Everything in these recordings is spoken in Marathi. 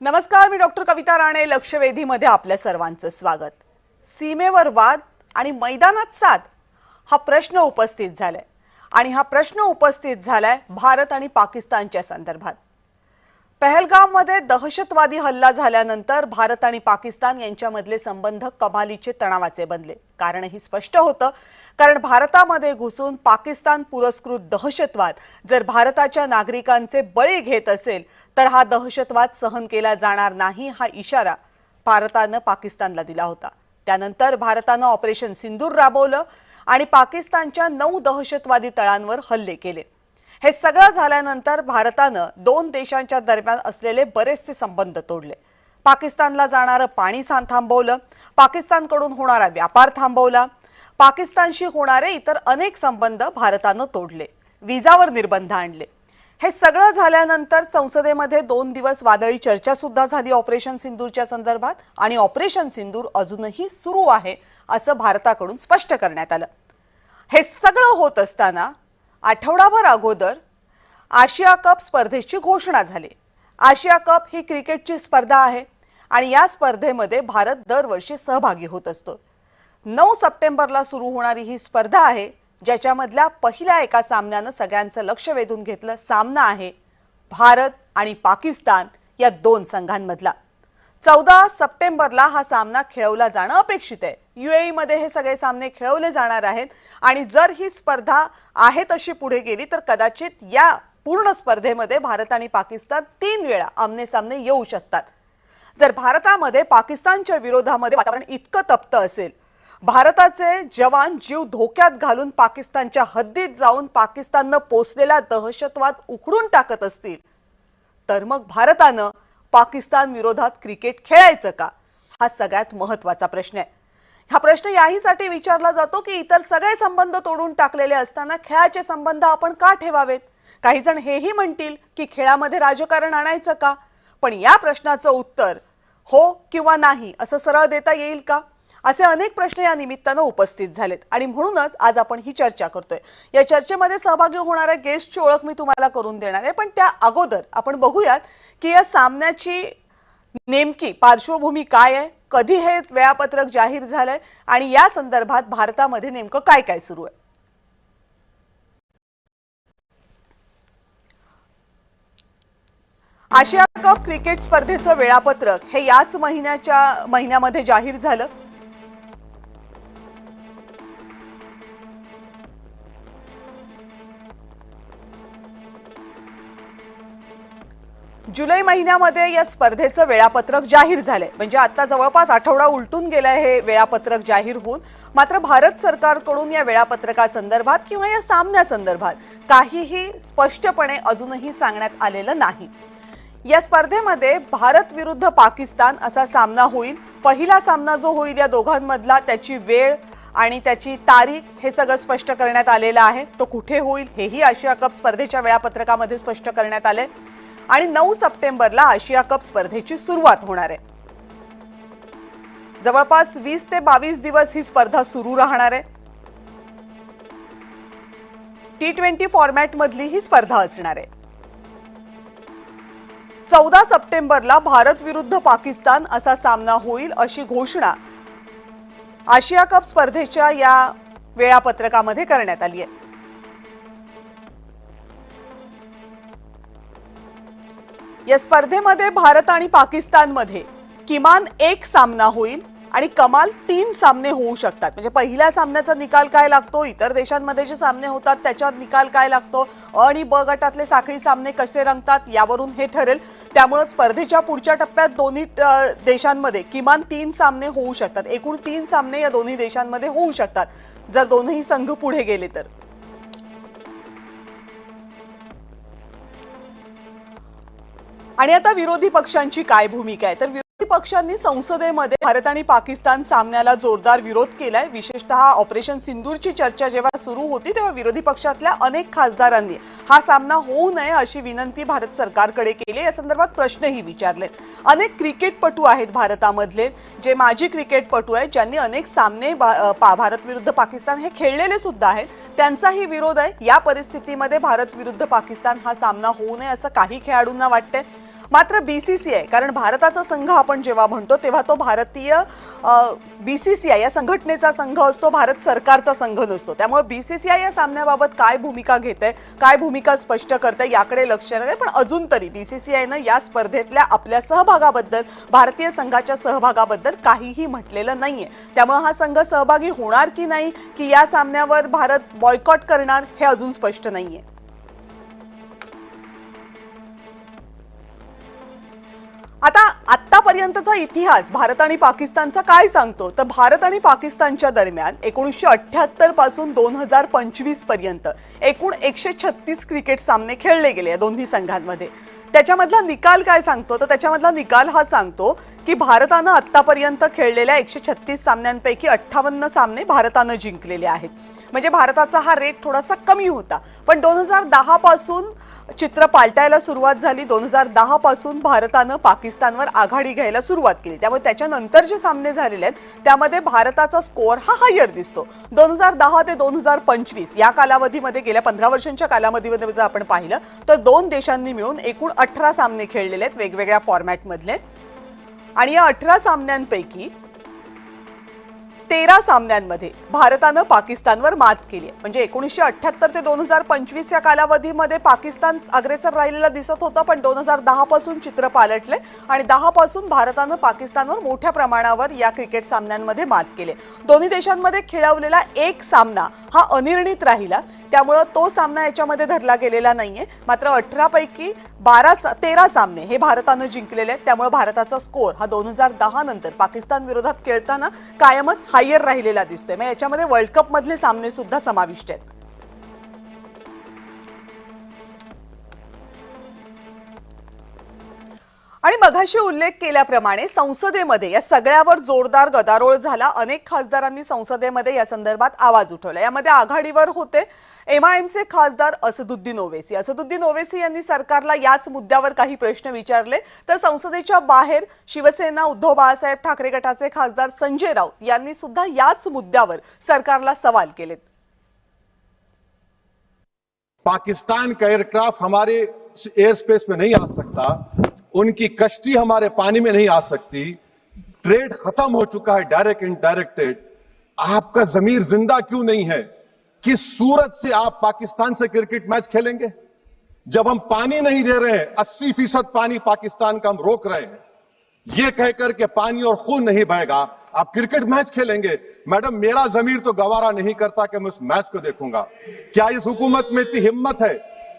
नमस्कार, मी डॉक्टर कविता राणे. लक्षवेधीमध्ये आपल्या सर्वांचं स्वागत. सीमेवर वाद आणि मैदानात साध हा प्रश्न उपस्थित झालाय आणि हा प्रश्न उपस्थित झालाय भारत आणि पाकिस्तानच्या संदर्भात. पहलगाममध्ये दहशतवादी हल्ला झाल्यानंतर भारत आणि पाकिस्तान यांच्यामधले संबंध कमालीचे तणावाचे बनले. कारणही स्पष्ट होतं, कारण भारतामध्ये घुसून पाकिस्तान पुरस्कृत दहशतवाद जर भारताच्या नागरिकांचे बळी घेत असेल तर हा दहशतवाद सहन केला जाणार नाही, हा इशारा भारतानं पाकिस्तानला दिला होता. त्यानंतर भारतानं ऑपरेशन सिंदूर राबवलं आणि पाकिस्तानच्या 9 दहशतवादी तळांवर हल्ले केले. हे सगळं झाल्यानंतर भारतानं 2 देशांच्या दरम्यान असलेले बरेचसे संबंध तोडले. पाकिस्तानला जाणारं पाणी थांबवलं, पाकिस्तानकडून होणारा व्यापार थांबवला, पाकिस्तानशी होणारे इतर अनेक संबंध भारतानं तोडले, विजावर निर्बंध आणले. हे सगळं झाल्यानंतर संसदेमध्ये 2 दिवस वादळी चर्चा सुद्धा झाली ऑपरेशन सिंदूरच्या संदर्भात आणि ऑपरेशन सिंदूर अजूनही सुरू आहे असं भारताकडून स्पष्ट करण्यात आलं. हे सगळं होत असताना आठवडाभर अगोदर आशिया कप स्पर्धेची घोषणा झाली. आशिया कप ही क्रिकेटची स्पर्धा आहे आणि या स्पर्धेमध्ये भारत दरवर्षी सहभागी होत असतो. 9 सप्टेंबरला सुरू होणारी ही स्पर्धा आहे, ज्याच्यामधल्या पहिल्या एका सामन्यानं सगळ्यांचं लक्ष वेधून घेतलं. सामना आहे भारत आणि पाकिस्तान या 2 संघांमधला. 14 सप्टेंबरला हा सामना खेळवला जाणं अपेक्षित आहे. UAE मध्ये हे सगळे सामने खेळवले जाणार आहेत आणि जर ही स्पर्धा आहे तशी पुढे गेली तर कदाचित या पूर्ण स्पर्धेमध्ये भारत आणि पाकिस्तान 3 वेळा आमने-सामने येऊ शकतात. जर भारतामध्ये पाकिस्तानच्या विरोधामध्ये वातावरण इतकं तप्त असेल, भारताचे जवान जीव धोक्यात घालून पाकिस्तानच्या हद्दीत जाऊन पाकिस्ताननं पोसलेला दहशतवाद उखडून टाकत असतील, तर मग भारतानं पाकिस्तान विरोधात क्रिकेट खेळायचं का, हा सगळ्यात महत्त्वाचा प्रश्न आहे. हा प्रश्न याहीसाठी विचारला जातो की इतर सगळे संबंध तोडून टाकलेले असताना खेळाचे संबंध आपण का ठेवावेत. काही जण हेही म्हणतील की खेळामध्ये राजकारण आणायचं का. पण या प्रश्नाचं उत्तर हो किंवा नाही असं सरळ देता येईल का, असे अनेक प्रश्न या निमित्तानं उपस्थित झालेत आणि म्हणूनच आज आपण ही चर्चा करतोय. या चर्चेमध्ये सहभागी होणाऱ्या गेस्टची ओळख मी तुम्हाला करून देणार आहे, पण त्या अगोदर आपण बघूयात की या सामन्याची नेमकी पार्श्वभूमी काय आहे, कधी हे वेळापत्रक जाहीर झालंय आणि या संदर्भात भारतामध्ये नेमकं काय काय सुरू आहे. आशिया कप क्रिकेट स्पर्धेचं वेळापत्रक हे याच महिन्यामध्ये जाहीर झालं. जुलै महिन्यामध्ये या स्पर्धेचं वेळापत्रक जाहीर झालंय. म्हणजे आता जवळपास आठवडा उलटून गेलाय हे वेळापत्रक जाहीर होऊन. मात्र भारत सरकारकडून या वेळापत्रकासंदर्भात किंवा या सामन्यासंदर्भात काहीही स्पष्टपणे अजूनही सांगण्यात आलेलं नाही. या स्पर्धेमध्ये भारत विरुद्ध पाकिस्तान असा सामना होईल. पहिला सामना जो होईल या दोघांमधला, त्याची वेळ आणि त्याची तारीख हे सगळं स्पष्ट करण्यात आलेलं आहे. तो कुठे होईल हेही आशिया कप स्पर्धेच्या वेळापत्रकामध्ये स्पष्ट करण्यात आले आणि 9 सप्टेंबरला आशिया कप स्पर्धेची सुरुवात होणार आहे. जवळपास 20 ते 22 दिवस ही स्पर्धा सुरू राहणार आहे. T20 फॉर्मॅट मधली ही स्पर्धा असणार आहे. 14 सप्टेंबरला भारत विरुद्ध पाकिस्तान असा सामना होईल अशी घोषणा आशिया कप स्पर्धेच्या या वेळापत्रकामध्ये करण्यात आली आहे. या स्पर्धेमध्ये भारत आणि पाकिस्तानमध्ये किमान 1 सामना होईल आणि कमाल 3 सामने होऊ शकतात. म्हणजे पहिल्या सामन्याचा निकाल काय लागतो, इतर देशांमध्ये जे सामने होतात त्याच्यात निकाल काय लागतो, आणि ब गटातले साखळी सामने कसे रंगतात यावरून हे ठरेल. त्यामुळे स्पर्धेच्या पुढच्या टप्प्यात दोन्ही देशांमध्ये किमान 3 सामने होऊ शकतात. एकूण 3 सामने या दोन्ही देशांमध्ये होऊ शकतात जर दोन्ही संघ पुढे गेले तर. आणि आता विरोधी पक्षांची काय भूमिका आहे, तर विरोधी पक्षांनी संसदेमध्ये भारत आणि पाकिस्तान सामन्याला जोरदार विरोध केलाय. विशेषतः ऑपरेशन सिंदूरची चर्चा जेव्हा सुरू होती तेव्हा विरोधी पक्षातल्या अनेक खासदारांनी हा सामना होऊ नये अशी विनंती भारत सरकारकडे केली. या संदर्भात प्रश्नही विचारले. अनेक क्रिकेटपटू आहेत भारतामधले, जे माजी क्रिकेटपटू आहेत, ज्यांनी अनेक सामने भारत विरुद्ध पाकिस्तान हे खेळलेले सुद्धा आहेत. त्यांचाही विरोध आहे. या परिस्थितीमध्ये भारत विरुद्ध पाकिस्तान हा सामना होऊ नये असं काही खेळाडूंना वाटतंय. मात्र बीसीसीआय, कारण भारताचा संघ आपण जेव्हा म्हणतो तेव्हा तो भारतीय बीसीसीआय या संघटनेचा संघ असतो, भारत सरकारचा संघ नसतो. त्यामुळे बीसीसीआय या सामन्याबाबत काय भूमिका घेते, काय भूमिका स्पष्ट करते याकडे लक्ष नाही. पण अजून तरी बीसीसीआयनं या स्पर्धेतल्या आपल्या सहभागाबद्दल, भारतीय संघाच्या सहभागाबद्दल काहीही म्हटलेलं नाहीये. त्यामुळे हा संघ सहभागी होणार की नाही, की या सामन्यावर भारत बॉयकॉट करणार, हे अजून स्पष्ट नाहीये. आता आतापर्यंतचा इतिहास भारत आणि पाकिस्तानचा काय सांगतो, तर भारत आणि पाकिस्तानच्या दरम्यान 1978 पासून 2025 पर्यंत एकूण 136 क्रिकेट सामने खेळले गेले या दोन्ही संघांमध्ये. त्याच्यामधला निकाल काय सांगतो, तर त्याच्यामधला निकाल हा सांगतो की भारतानं आतापर्यंत खेळलेल्या 136 सामन्यांपैकी 58 सामने भारतानं जिंकलेले आहेत. म्हणजे भारताचा हा रेट थोडासा कमी होता. पण 2010 पासून चित्र पालटायला सुरुवात झाली. 2010 पासून भारतानं पाकिस्तानवर आघाडी घ्यायला सुरुवात केली. त्यामुळे त्याच्यानंतर जे सामने झालेले आहेत त्यामध्ये भारताचा स्कोअर हा हायर दिसतो. 2010 ते 2025 या कालावधीमध्ये, गेल्या 15 वर्षांच्या कालावधीमध्ये जर आपण पाहिलं तर दोन देशांनी मिळून एकूण 18 सामने खेळलेले आहेत वेगवेगळ्या फॉर्मॅटमधले. आणि या 18 सामन्यांपैकी 13 सामन्यांमध्ये भारतानं पाकिस्तानवर मात केली आहे. म्हणजे 1978 ते 2025 या कालावधीमध्ये पाकिस्तान अग्रेसर राहिलेला दिसत होता. पण 2010 पासून चित्र पालटले आणि 10 पासून भारतानं पाकिस्तानवर मोठ्या प्रमाणावर या क्रिकेट सामन्यांमध्ये मात केली. दोन्ही देशांमध्ये खेळवलेला एक सामना हा अनिर्णित राहिला. त्यामुळे तो सामना याच्यामध्ये धरला गेलेला नाहीये. मात्र 18 पैकी 13 सामने हे भारतानं जिंकलेले आहेत. त्यामुळे भारताचा स्कोअर हा 2010 नंतर पाकिस्तान विरोधात खेळताना कायमच हायर राहिलेला दिसतोय. मग याच्यामध्ये वर्ल्ड कप मधले सामने सुद्धा समाविष्ट आहेत. आणि मघाशी उल्लेख केल्याप्रमाणे संसदेमध्ये या सगळ्यावर जोरदार गदारोळ झाला. अनेक खासदारांनी संसदेमध्ये या संदर्भात आवाज उठवला. यामध्ये आघाडीवर होते एमआयएमचे खासदार असदुद्दीन ओवैसी. असदुद्दीन ओवैसी यांनी सरकारला याच मुद्द्यावर काही प्रश्न विचारले. तर संसदेच्या बाहेर शिवसेना उद्धव बाळासाहेब ठाकरे गटाचे खासदार संजय राऊत यांनी सुद्धा याच मुद्द्यावर सरकारला सवाल केलेत. पाकिस्तान का एयरक्राफ्ट हमारे एयर स्पेस में नहीं आ सकता, उनकी कश्ती हमारे पानी में नहीं आ सकती, ट्रेड खत्म हो चुका है डायरेक्ट इनडायरेक्टेड. आपका जमीर जिंदा क्यों नहीं है? किस सूरत से आप पाकिस्तान से क्रिकेट मैच खेलेंगे जब हम पानी नहीं दे रहे हैं? 80% पानी पाकिस्तान का हम रोक रहे हैं. ये कहकर के पानी और खून नहीं बहेगा, आप क्रिकेट मैच खेलेंगे? मैडम, मेरा जमीर तो गवारा नहीं करता कि मैं उस मैच को देखूंगा. क्या इस हुकूमत में इतनी हिम्मत है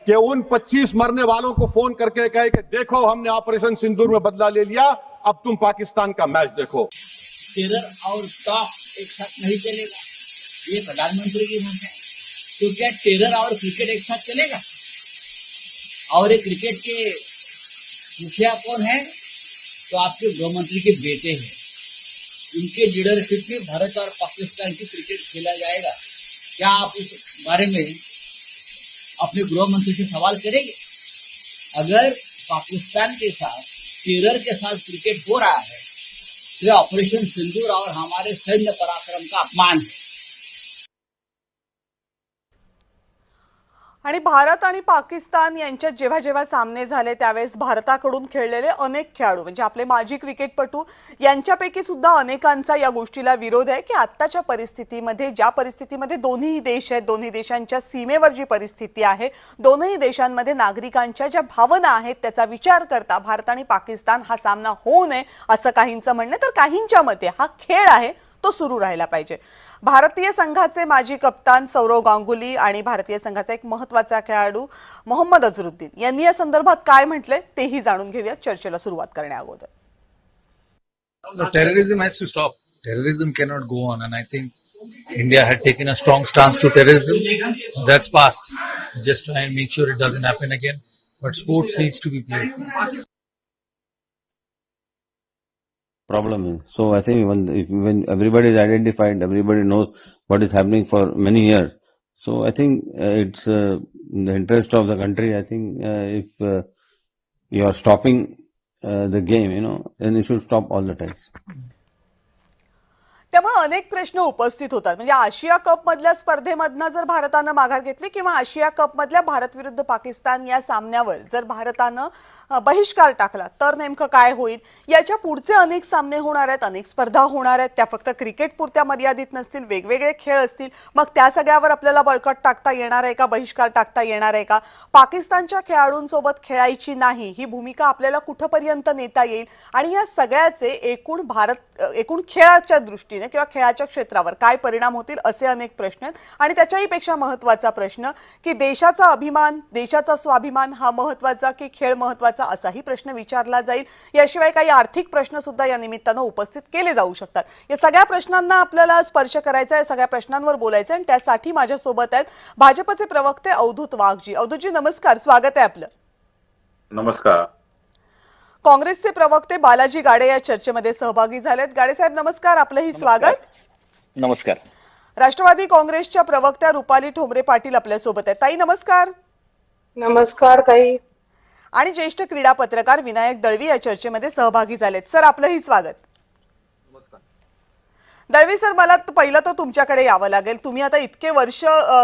कि उन 25 मरने वालों को फोन करके कहे कि देखो हमने ऑपरेशन सिंदूर में बदला ले लिया, अब तुम पाकिस्तान का मैच देखो? टेरर और टॉक एक साथ नहीं चलेगा, ये प्रधानमंत्री की भाषा है. तो क्या टेरर और क्रिकेट एक साथ चलेगा? और ये क्रिकेट के मुखिया कौन है? तो आपके गृह मंत्री के बेटे हैं. उनके लीडरशिप में भारत और पाकिस्तान की क्रिकेट खेला जाएगा. क्या आप उस बारे में अपने गृह मंत्री से सवाल करेंगे? अगर पाकिस्तान के साथ टेरर के साथ क्रिकेट हो रहा है तो ऑपरेशन सिंदूर और हमारे सैन्य पराक्रम का अपमान है. आणि भारत आणि पाकिस्तान यांच्यात जेव्हा जेव्हा सामने झाले त्यावेळेस भारताकडून खेळलेले अनेक खेळाडू, म्हणजे आपले माजी क्रिकेटपटू यांच्यापैकी सुद्धा अनेकांचा या गोष्टीला विरोध आहे की आत्ताच्या परिस्थितीमध्ये, ज्या परिस्थितीमध्ये दोन्ही देश आहेत, दोन्ही देशांच्या सीमेवर जी परिस्थिती आहे, दोन्ही देशांमध्ये नागरिकांच्या ज्या भावना आहेत त्याचा विचार करता भारत आणि पाकिस्तान हा सामना होऊ नये असं काहींचं म्हणणं. तर काहींच्या मते हा खेळ आहे तो सुरू राहिला पाहिजे. भारतीय संघाचे माजी कप्तान सौरव गांगुली आणि भारतीय संघाचा एक महत्त्वाचा खेळाडू मोहम्मद अझरुद्दीन यांनी या संदर्भात काय म्हटले तेही जाणून घेऊया चर्चेला सुरुवात करण्याअगोदर. Terrorism has to stop. Terrorism cannot go on, and I think India had taken a strong stance to terrorism. That's past. Just try and make sure it doesn't happen again. But sports needs to be played. Problem is. So I think when everybody is identified, everybody knows what is happening for many years. So I think it's in the interest of the country. I think if you are stopping the game, then you should stop all the time. त्यामुळे अनेक प्रश्न उपस्थित होतात. म्हणजे आशिया कप मधल्या स्पर्धेमधनं जर भारतानं माघार घेतली किंवा आशिया कप मधल्या भारत विरुद्ध पाकिस्तान या सामन्यावर जर भारतानं बहिष्कार टाकला तर नेमकं काय होईल. याच्या पुढचे अनेक सामने होणार आहेत, अनेक स्पर्धा होणार आहेत. त्या फक्त क्रिकेट पुरत्या मर्यादित नसतील, वेगवेगळे खेळ असतील. मग त्या सगळ्यावर आपल्याला बॉयकॉट टाकता येणार आहे का, बहिष्कार टाकता येणार आहे का, पाकिस्तानच्या खेळाडूंसोबत खेळायची नाही ही भूमिका आपल्याला कुठपर्यंत नेता येईल आणि या सगळ्याचे एकूण खेळाच्या दृष्टीने किंवा खेळाच्या क्षेत्रावर काय परिणाम होतील असे अनेक प्रश्न आहेत. आणि त्याच्याही पेक्षा महत्त्वाचा प्रश्न की देशाचा अभिमान, देशाचा स्वाभिमान हा महत्त्वाचा की खेळ महत्त्वाचा असाही प्रश्न विचारला जाईल. याशिवाय काही आर्थिक प्रश्न सुद्धा या निमित्तानं उपस्थित केले जाऊ शकतात. या सगळ्या प्रश्नांना आपल्याला स्पर्श करायचा आहे, सगळ्या प्रश्नांवर बोलायचं आणि त्यासाठी माझ्यासोबत आहेत भाजपचे प्रवक्ते अवधूत वाघजी. अवधूतजी नमस्कार, स्वागत आहे आपलं. नमस्कार. काँग्रेसचे प्रवक्ते बालाजी गाडे या चर्चेमध्ये सहभागी झालेत. गाडे साहेब नमस्कार, आपलंही स्वागत. नमस्कार. राष्ट्रवादी काँग्रेसच्या प्रवक्त्या रुपाली ठोंबरे पाटील आपल्यासोबत आहेत. ताई नमस्कार. नमस्कार ताई. आणि ज्येष्ठ क्रीडा पत्रकार विनायक दळवी या चर्चेमध्ये सहभागी झालेत. सर आपलंही स्वागत. दळवी सर, मला पहिलं तर तुमच्याकडे यावं लागेल. तुम्ही आता इतके वर्ष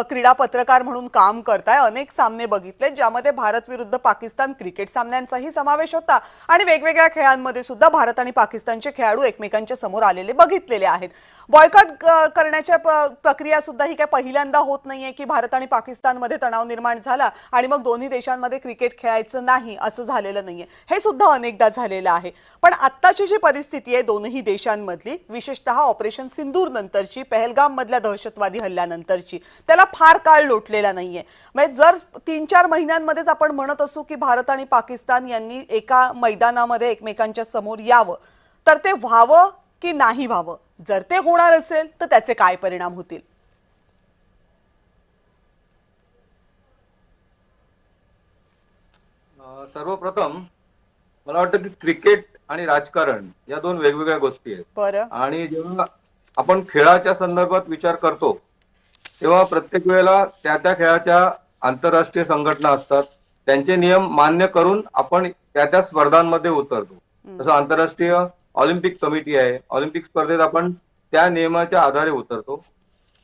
क्रीडा पत्रकार म्हणून काम करताय, अनेक सामने बघितले ज्यामध्ये भारत विरुद्ध पाकिस्तान क्रिकेट सामन्यांचाही समावेश होता आणि वेगवेगळ्या खेळांमध्ये सुद्धा भारत आणि पाकिस्तानचे खेळाडू एकमेकांच्या समोर आलेले बघितलेले आहेत. बॉयकॉट करण्याच्या प्रक्रिया सुद्धा ही काय पहिल्यांदा होत नाहीये की भारत आणि पाकिस्तानमध्ये तणाव निर्माण झाला आणि मग दोन्ही देशांमध्ये क्रिकेट खेळायचं नाही असं झालेलं नाहीये. हे सुद्धा अनेकदा झालेलं आहे. पण आत्ताची जी परिस्थिती आहे दोन्ही देशांमधली, विशेषतः ऑपरेशन सिंदूर नंतरची, पहलगाम मधल्या दहशतवादी हल्ल्यानंतरची, त्याला फार काळ लोटलेला नाहीये. म्हणजे जर 3-4 महिन्यांमध्येच आपण म्हणत असू की भारत आणि पाकिस्तान यांनी एका मैदानामध्ये एकमेकांच्या समोर यावं, तर ते व्हावं की नाही व्हावं, जर ते होणार असेल तर त्याचे काय परिणाम होतील. सर्वप्रथम मला वाटतं की क्रिकेट आणि राजकारण या दोन वेगवेगळ्या गोष्टी आहेत. बरं. आणि जेव्हा आपण खेळाच्या संदर्भात विचार करतो तेव्हा प्रत्येक वेळेला त्या त्या खेळाच्या आंतरराष्ट्रीय संघटना असतात, त्यांचे नियम मान्य करून आपण त्या त्या स्पर्धांमध्ये उतरतो. जसं आंतरराष्ट्रीय ऑलिम्पिक कमिटी आहे, ऑलिम्पिक स्पर्धेत आपण त्या नियमाच्या आधारे उतरतो.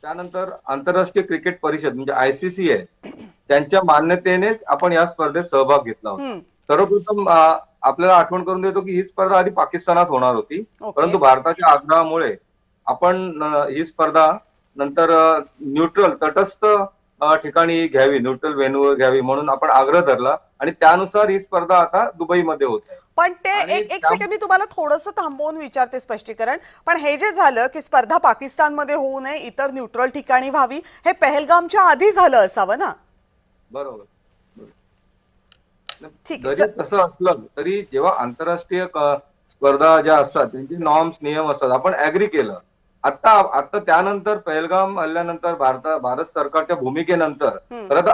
त्यानंतर आंतरराष्ट्रीय क्रिकेट परिषद म्हणजे ICC आहे, त्यांच्या मान्यतेने आपण या स्पर्धेत सहभाग घेतला होता. सर्वप्रथम आपल्याला आठवण करून देतो की ही स्पर्धा आधी पाकिस्तानात होणार होती, परंतु भारताच्या आग्रहामुळे आपण ही स्पर्धा नंतर न्यूट्रल तटस्थ ठिकाणी घ्यावी, न्यूट्रल व्हेन्यूवर घ्यावी म्हणून आपण आग्रह धरला आणि त्यानुसार ही स्पर्धा आता दुबईमध्ये होत आहे. पण ते एक सेकंड मी तुम्हाला थोडंसं थांबवून विचारते स्पष्टीकरण. पण हे जे झालं की स्पर्धा पाकिस्तानमध्ये होऊ नये, इतर न्यूट्रल ठिकाणी व्हावी, हे पहलगामच्या आधी झालं असावं ना? बरोबर. ठीक जरी तसं असलं तरी जेव्हा आंतरराष्ट्रीय स्पर्धा ज्या असतात त्यांचे नॉर्म्स नियम असतात, आपण ऍग्री केलं. आता त्यानंतर पहलगाम हल्ल्यानंतर भारत सरकारच्या भूमिकेनंतर परत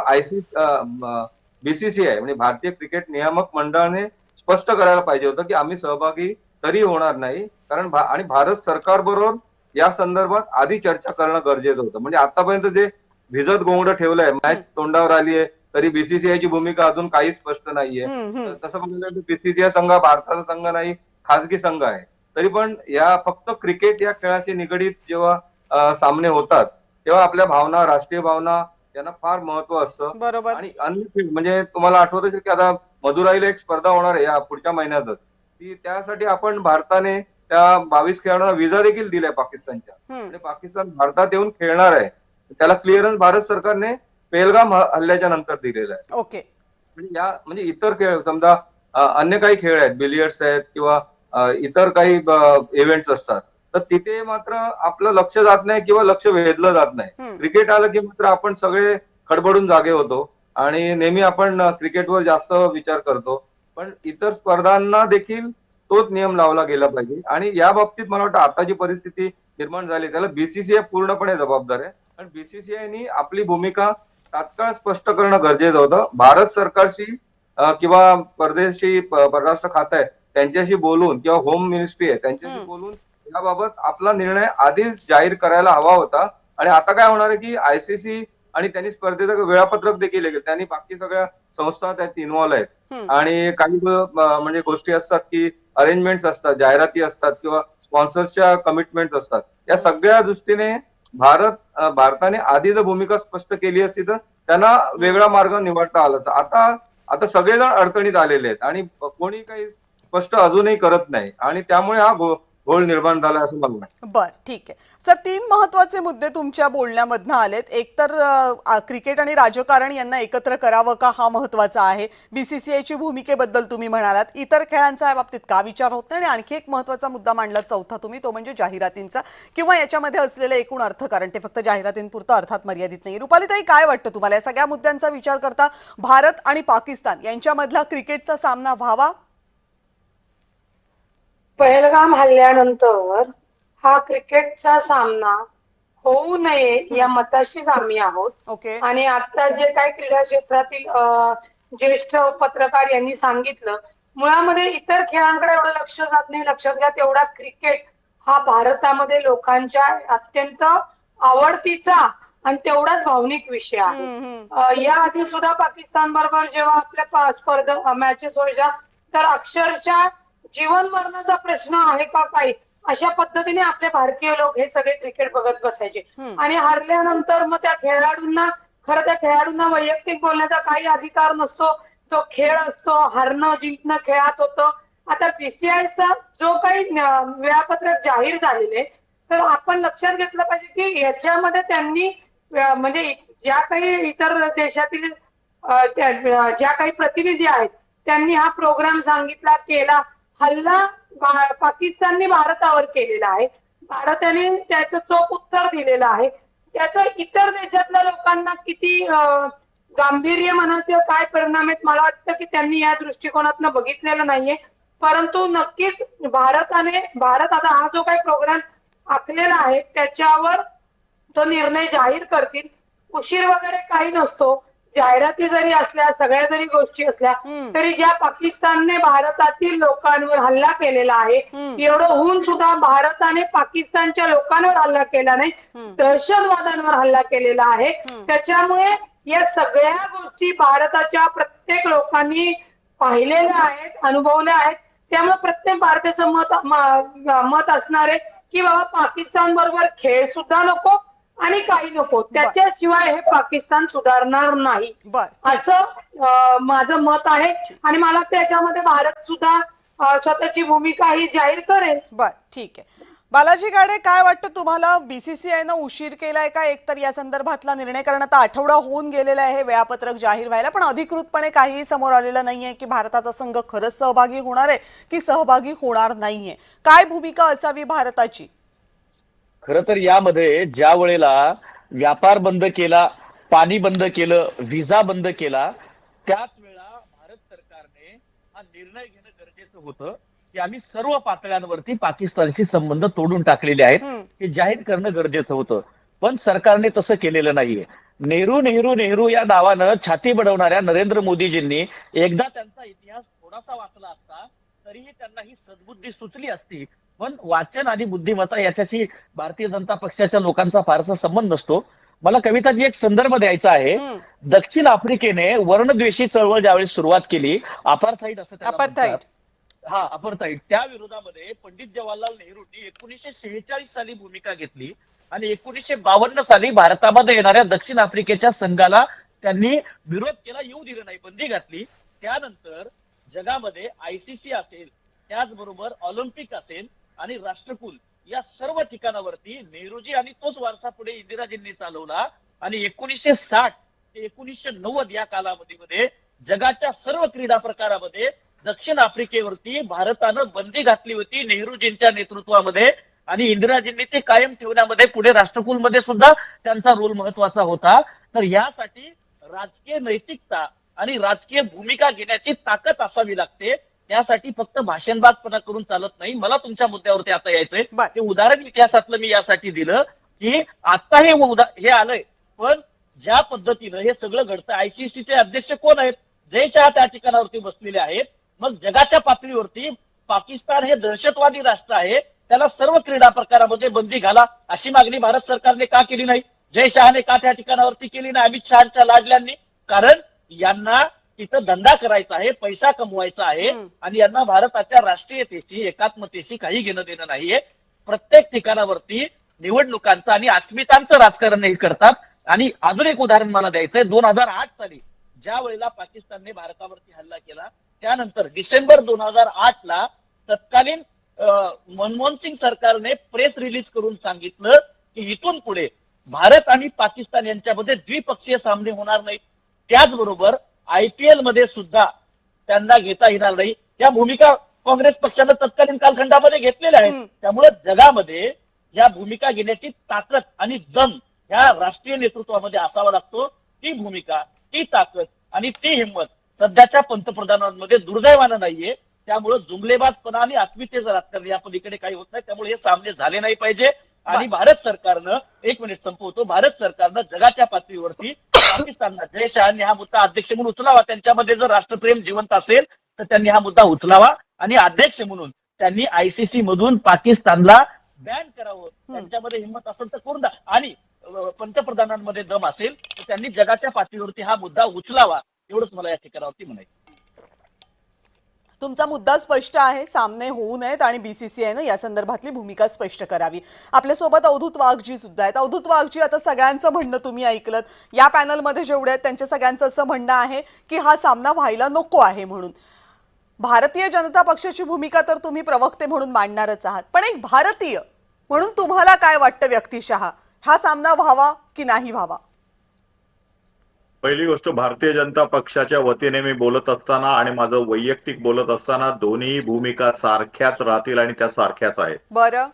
BCCI म्हणजे भारतीय क्रिकेट नियामक मंडळाने स्पष्ट करायला पाहिजे होतं की आम्ही सहभागी तरी होणार नाही, कारण आणि भारत सरकार बरोबर या संदर्भात आधी चर्चा करणं गरजेचं होतं. म्हणजे आतापर्यंत जे भिजत गोंगडं ठेवलंय, मॅच तोंडावर आली आहे तरी BCCI ची भूमिका अजून काही स्पष्ट नाहीये. तसं बघितलं तर BCCI संघ भारताचा संघ नाही, खासगी संघ आहे. तरी पण या फक्त क्रिकेट या खेळाशी निगडीत जेव्हा सामने होतात तेव्हा आपल्या भावना, राष्ट्रीय भावना यांना फार महत्व असतं. बरोबर. आणि अन्य खेळ म्हणजे तुम्हाला आठवत असेल की आता मदुराईला एक स्पर्धा होणार आहे या पुढच्या महिन्यातच, ती त्यासाठी आपण भारताने त्या 22 खेळाडूंना विजा देखील दिलाय पाकिस्तानच्या, आणि पाकिस्तान भारतात येऊन खेळणार आहे. त्याला क्लिअरन्स भारत सरकारने पहलगाम हल्ल्याच्या नंतर दिलेला आहे. ओके. म्हणजे इतर खेळ समजा अन्य काही खेळ आहेत, बिलियर्ड्स आहेत किंवा इतर काही इव्हेंट्स असतात, तर तिथे मात्र आपलं लक्ष जात नाही किंवा लक्ष वेधलं जात नाही. क्रिकेट आलं की मात्र आपण सगळे खडबडून जागे होतो आणि नेहमी आपण क्रिकेटवर जास्त विचार करतो. पण इतर स्पर्धांना देखील तोच नियम लावला गेला पाहिजे. आणि या बाबतीत मला वाटतं आता जी परिस्थिती निर्माण झाली त्याला BCCI पूर्णपणे जबाबदार आहे. आणि BCCIनी आपली भूमिका तात्काळ स्पष्ट करणं गरजेचं होतं. भारत सरकारशी किंवा परदेशी परराष्ट्र खातं आहे त्यांच्याशी बोलून किंवा होम मिनिस्ट्री आहे त्यांच्याशी बोलून याबाबत आपला निर्णय आधीच जाहीर करायला हवा होता. आणि आता काय होणार आहे की ICC आणि त्यांनी स्पर्धेचं वेळापत्रक देखील केलं, त्यांनी बाकी सगळ्या संस्था त्यात इन्व्हॉल्व आहेत आणि काही म्हणजे गोष्टी असतात की अरेंजमेंट्स असतात, जाहिराती असतात किंवा स्पॉन्सर्सच्या कमिटमेंट असतात, या सगळ्या दृष्टीने भारताने आधी जर भूमिका स्पष्ट केली असती तर त्यांना वेगळा मार्ग निवडता आला असता. आता सगळेजण अडचणीत आलेले आहेत आणि कोणी काही स्पष्ट अजूनही करत नाही आणि त्यामुळे हा घोळ निर्माण झाला असं मला वाटतं. बर, ठीक आहे सर. 3 महत्वाचे मुद्दे तुमच्या बोलण्यामधनं आलेत. एक तर क्रिकेट आणि राजकारण यांना एकत्र करावं का हा महत्वाचा आहे. बीसीसीआयची भूमिकेबद्दल तुम्ही म्हणालात. इतर खेळांचा या बाबतीत का विचार होत नाही. आणि आणखी एक महत्वाचा मुद्दा मांडला चौथा तुम्ही, तो म्हणजे जाहिरातींचा किंवा याच्यामध्ये असलेलं एकूण अर्थकारण. ते फक्त जाहिरातींपुरतं अर्थात मर्यादित नाही. रुपालीताई, काय वाटतं तुम्हाला या सगळ्या मुद्द्यांचा विचार करता भारत आणि पाकिस्तान यांच्यामधला क्रिकेटचा सामना व्हावा? पहलगाम हल्ल्यानंतर हा क्रिकेटचा सामना होऊ नये या मताशीच आम्ही आहोत. ओके. आणि आता जे काही क्रीडा क्षेत्रातील ज्येष्ठ पत्रकार यांनी सांगितलं, मुळामध्ये इतर खेळांकडे एवढं लक्ष जात नाही. लक्षात घ्या, तेवढा क्रिकेट हा भारतामध्ये लोकांच्या अत्यंत आवडतीचा आणि तेवढाच भावनिक विषय आहे. या आधी सुद्धा पाकिस्तान बरोबर जेव्हा आपल्या स्पर्धा मॅचेस व्हायच्या तर अक्षरशः जीवन मरणाचा प्रश्न आहे का काही अशा पद्धतीने आपले भारतीय लोक हे सगळे क्रिकेट बघत बसायचे. आणि हारल्यानंतर मग त्या खेळाडूंना वैयक्तिक बोलण्याचा काही अधिकार नसतो. तो खेळ असतो, हारणं जिंकणं खेळात होतं. आता बीसीसीआयचा जो काही वेळापत्रक जाहीर झालेले, तर आपण लक्षात घेतलं पाहिजे की याच्यामध्ये त्यांनी म्हणजे ज्या काही इतर देशातील ज्या काही प्रतिनिधी आहेत त्यांनी हा प्रोग्राम सांगितला, केला. हल्ला पाकिस्तानने भारतावर केलेला आहे. भारताने त्याचं चोख उत्तर दिलेलं आहे. त्याचं इतर देशातल्या लोकांना किती गांभीर्य म्हणा किंवा काय परिणाम आहेत, मला वाटतं की त्यांनी या दृष्टिकोनातून बघितलेलं नाहीये. परंतु नक्कीच भारत आता हा जो काही प्रोग्राम आखलेला आहे त्याच्यावर तो निर्णय जाहीर करतील. उशीर वगैरे काही नसतो. जाहिराती जरी असल्या, सगळ्या जरी गोष्टी असल्या, तरी ज्या पाकिस्तानने भारतातील लोकांवर हल्ला केलेला आहे, एवढं होऊन सुद्धा भारताने पाकिस्तानच्या लोकांवर हल्ला केला नाही, दहशतवाद्यांवर हल्ला केलेला आहे. त्याच्यामुळे या सगळ्या गोष्टी भारताच्या प्रत्येक लोकांनी पाहिलेल्या आहेत, अनुभवल्या आहेत. त्यामुळे प्रत्येक भारतीयाचं मत असणार आहे की बाबा पाकिस्तान बरोबर खेळ सुद्धा नको आणि काही नको, त्याच्याशिवाय हे पाकिस्तान सुधारणार नाही असं माझं मत आहे. आणि मला त्याच्यामध्ये भारत सुद्धा स्वतःची भूमिका ही जाहीर करेल. बर, ठीक आहे. बालाजी गाडे, काय वाटतं तुम्हाला? बीसीसीआयनं उशीर केलाय का एकतर या संदर्भातला निर्णय? कारण आता आठवडा होऊन गेलेला आहे वेळापत्रक जाहीर व्हायला, पण अधिकृतपणे काहीही समोर आलेलं नाहीये की भारताचा संघ खरंच सहभागी होणार आहे की सहभागी होणार नाहीये. काय भूमिका असावी भारताची? खरं तर यामध्ये ज्या वेळेला व्यापार बंद केला, पाणी बंद केलं, व्हिसा बंद केला, त्याच वेळा भारत सरकारने हा निर्णय घेणं गरजेचं होतं की आम्ही सर्व पातळ्यांवरती पाकिस्तानशी संबंध तोडून टाकलेले आहेत, हे जाहीर करणं गरजेचं होतं. पण सरकारने तसं केलेलं नाहीये. नेहरू नेहरू नेहरू या नावानं छाती बडवणाऱ्या नरेंद्र मोदीजींनी एकदा त्यांचा इतिहास थोडासा वाचला असता तरीही त्यांना ही सद्बुद्धी सुचली असती. पण वाचन आणि बुद्धिमत्ता याच्याशी भारतीय जनता पक्षाच्या लोकांचा फारसा संबंध नसतो. मला कविताजी एक संदर्भ द्यायचा आहे. दक्षिण आफ्रिकेने वर्णद्वेषी चळवळ ज्यावेळी सुरुवात केली, अपार्थाईड असं त्याला म्हणतात. हा, अपार्थाईड. त्या विरोधामध्ये पंडित जवाहरलाल नेहरूंनी 1946 साली भूमिका घेतली आणि 1952 साली भारतामध्ये येणाऱ्या दक्षिण आफ्रिकेच्या संघाला त्यांनी विरोध केला, येऊ दिलं नाही, बंदी घातली. त्यानंतर जगामध्ये आयसीसी असेल, त्याचबरोबर ऑलिम्पिक असेल आणि राष्ट्रकुल या सर्व ठिकाणावरती नेहरूजी आणि तोच वारसा पुढे इंदिराजींनी चालवला. आणि 1960 ते 1990 या कालावधीमध्ये जगाच्या सर्व क्रीडा प्रकारामध्ये दक्षिण आफ्रिकेवरती भारतानं बंदी घातली होती नेहरूजींच्या नेतृत्वामध्ये. आणि इंदिराजींनी ते कायम ठेवण्यामध्ये पुढे राष्ट्रकुलमध्ये सुद्धा त्यांचा रोल महत्वाचा होता. तर यासाठी राजकीय नैतिकता आणि राजकीय भूमिका घेण्याची ताकद असावी लागते. त्यासाठी फक्त भाषणबाजपणा करून चालत नाही. मला तुमच्या मुद्द्यावरती आता यायचंय. ते उदाहरण इतिहासातलं मी यासाठी दिलं की आता हे आलंय, पण ज्या पद्धतीनं हे सगळं घडतं, आयसीसीचे अध्यक्ष कोण आहेत? जय शहा त्या ठिकाणावरती बसलेले आहेत. मग जगाच्या पातळीवरती पाकिस्तान हे दहशतवादी राष्ट्र आहे, त्याला सर्व क्रीडा प्रकारामध्ये बंदी घाला अशी मागणी भारत सरकारने का केली नाही? जय शहाने का त्या ठिकाणावरती केली नाही? अमित शहाच्या लाडल्यांनी. कारण यांना तिथं धंदा करायचा आहे, पैसा कमवायचा आहे आणि यांना भारताच्या राष्ट्रीयतेशी, एकात्मतेशी काही घेणं देणं नाहीये. प्रत्येक ठिकाणावरती निवडणुकांचं आणि अस्मितांचं राजकारण हे करतात. आणि अजून एक उदाहरण मला द्यायचंय. 2008 साली ज्या वेळेला पाकिस्तानने भारतावरती हल्ला केला, त्यानंतर डिसेंबर 2008 ला तत्कालीन मनमोहन सिंग सरकारने प्रेस रिलीज करून सांगितलं की इथून पुढे भारत आणि पाकिस्तान यांच्यामध्ये द्विपक्षीय सामने होणार नाहीत. त्याचबरोबर IPL मध्ये सुद्धा त्यांना घेता येणार नाही. या भूमिका काँग्रेस पक्षानं तत्कालीन कालखंडामध्ये घेतलेल्या आहेत. त्यामुळे जगामध्ये या भूमिका घेण्याची ताकद आणि दम ह्या राष्ट्रीय नेतृत्वामध्ये असावा लागतो. ती भूमिका, ती ताकद आणि ती हिंमत सध्याच्या पंतप्रधानांमध्ये दुर्दैवानं नाहीये. त्यामुळे जुमलेबाजपणा आणि अस्मितेचं राजकारण या पलीकडे काही होत नाही. त्यामुळे हे सामने झाले नाही पाहिजे. आणि भारत सरकारनं, एक मिनिट संपवतो, भारत सरकारनं जगाच्या पातळीवरती पाकिस्तानला जय शहांनी हा मुद्दा अध्यक्ष म्हणून उचलावा. त्यांच्यामध्ये जर राष्ट्रप्रेम जिवंत असेल तर त्यांनी हा मुद्दा उचलावा आणि अध्यक्ष म्हणून त्यांनी ICC मधून पाकिस्तानला बॅन करावं. त्यांच्यामध्ये हिंमत असेल तर करून द्या. आणि पंतप्रधानांमध्ये दम असेल तर त्यांनी जगाच्या पातळीवरती हा मुद्दा उचलावा. एवढंच मला या ठिकाणावरती म्हणायचं. तुमचा मुद्दा स्पष्ट आहे. सामने होऊ नयेत आणि BCCIनं या संदर्भातली भूमिका स्पष्ट करावी. आपल्यासोबत अवधूत वाघजी सुद्धा आहेत. अवधूत वाघजी, आता सगळ्यांचं म्हणणं तुम्ही ऐकलं. या पॅनलमध्ये जेवढे आहेत त्यांच्या सगळ्यांचं असं म्हणणं आहे की हा सामना व्हायला नको आहे म्हणून. भारतीय जनता पक्षाची भूमिका तर तुम्ही प्रवक्ते म्हणून मांडणारच आहात, पण एक भारतीय म्हणून तुम्हाला काय वाटतं व्यक्तिशः, हा सामना व्हावा की नाही व्हावा? पहिली गोष्ट, भारतीय जनता पक्षाच्या वतीने मी बोलत असताना आणि माझं वैयक्तिक बोलत असताना दोन्ही भूमिका सारख्याच राहतील आणि त्या सारख्याच आहेत. बरं,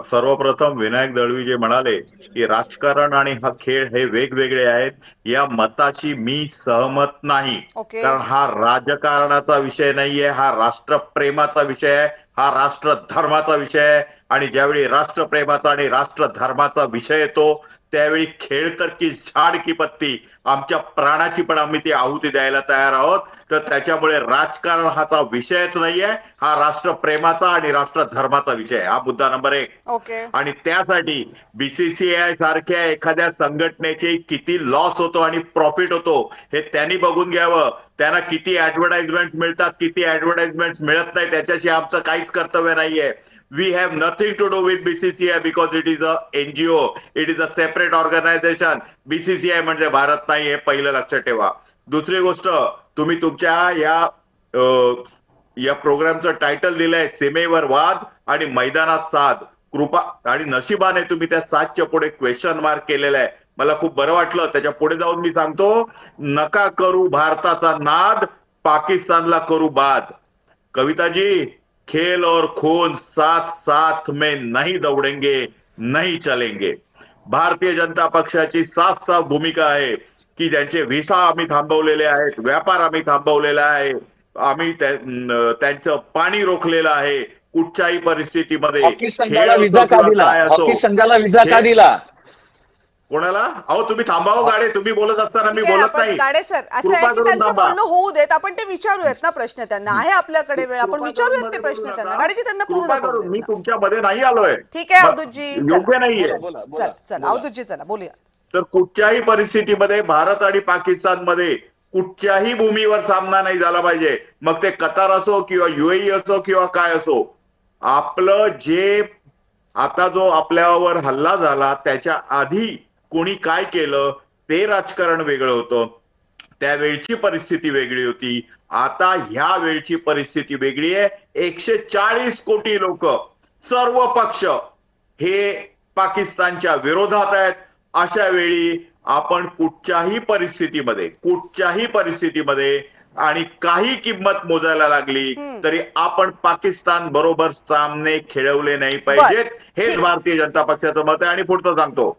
सर्वप्रथम विनायक दळवी जे म्हणाले की राजकारण आणि हा खेळ हे वेगवेगळे आहेत, या मताशी मी सहमत नाही. ओके. कारण हा राजकारणाचा विषय नाहीये, हा राष्ट्रप्रेमाचा विषय आहे, हा राष्ट्रधर्माचा विषय आहे. आणि ज्यावेळी राष्ट्रप्रेमाचा आणि राष्ट्रधर्माचा विषय येतो त्यावेळी खेळ तर की झाड की पत्ती, आमच्या प्राणाची पण आम्ही ती आहुती द्यायला तयार आहोत. तर त्याच्यामुळे राजकारण हाचा विषयच नाहीये, हा राष्ट्रप्रेमाचा आणि राष्ट्रधर्माचा विषय आहे. हा मुद्दा नंबर 1. ओके. आणि त्यासाठी BCCI सारख्या एखाद्या संघटनेचे किती लॉस होतो आणि प्रॉफिट होतो हे त्यांनी बघून घ्यावं. त्यांना किती ऍडव्हर्टाइजमेंट मिळतात, किती ऍडव्हर्टाइजमेंट मिळत नाही, त्याच्याशी आमचं काहीच कर्तव्य नाहीये. We have nothing to do with BCCI because it is a NGO. It is a separate organization. BCCI म्हणजे भारत नाही, हे पहिलं लक्षात ठेवा. दुसरी गोष्ट, तुम्ही तुमच्या या प्रोग्रामचं टायटल दिलंय सीमेवर वाद आणि मैदानात साध. कृपा आणि नशिबाने तुम्ही त्या साधच्या पुढे क्वेश्चन मार्क केलेला आहे. मला खूप बरं वाटलं. त्याच्या पुढे जाऊन मी सांगतो, नका करू भारताचा नाद, पाकिस्तानला करू बाद. कविताजी, खेल और खून साथ साथ में नहीं दौड़ेंगे, नहीं चलेंगे. भारतीय जनता पक्षाची साफ साफ भूमिका आहे की ज्यांचे व्हिसा आम्ही थांबवलेले आहेत, व्यापार आम्ही थांबवलेला आहे, आम्ही त्यांचं पाणी रोखलेलं आहे. कुठच्याही परिस्थितीमध्ये हॉकी संघाला विजा का दिला? हॉकी संघाला विजा का दिला? कोणाला? अहो तुम्ही थांबावं गाडे, तुम्ही बोलत असताना मी बोलत नाही. गाडे सर, असं आहे की त्यांचं बोलणं होऊ देत, आपण ते विचारूयात ना प्रश्न. त्यांना आहे आपल्याकडे वेळ, आपण विचारूयात ते प्रश्न त्यांना. गाडीजी, त्यांना पूर्ण करू मी तुमच्यामध्ये नाही आलोय. ठीक आहे अवधूतजी, योग्य नाहीये. चल अवधूतजी, चला बोलूया. तर कुठच्याही परिस्थितीमध्ये भारत आणि पाकिस्तानमध्ये कुठच्याही भूमीवर सामना नाही झाला पाहिजे. मग ते कतार असो किंवा UAE असो किंवा काय असो. आपलं जे आता जो आपल्यावर हल्ला झाला त्याच्या आधी कोणी काय केलं ते राजकारण वेगळं होतं, त्यावेळची परिस्थिती वेगळी होती. आता ह्या वेळची परिस्थिती वेगळी आहे. 140 कोटी लोक, सर्व पक्ष हे पाकिस्तानच्या विरोधात आहेत. अशा वेळी आपण कुठच्याही परिस्थितीमध्ये आणि काही किंमत मोजायला लागली तरी आपण पाकिस्तान बरोबर सामने खेळवले नाही पाहिजेत. हेच भारतीय जनता पक्षाचं मत आहे. आणि पुढचं सांगतो,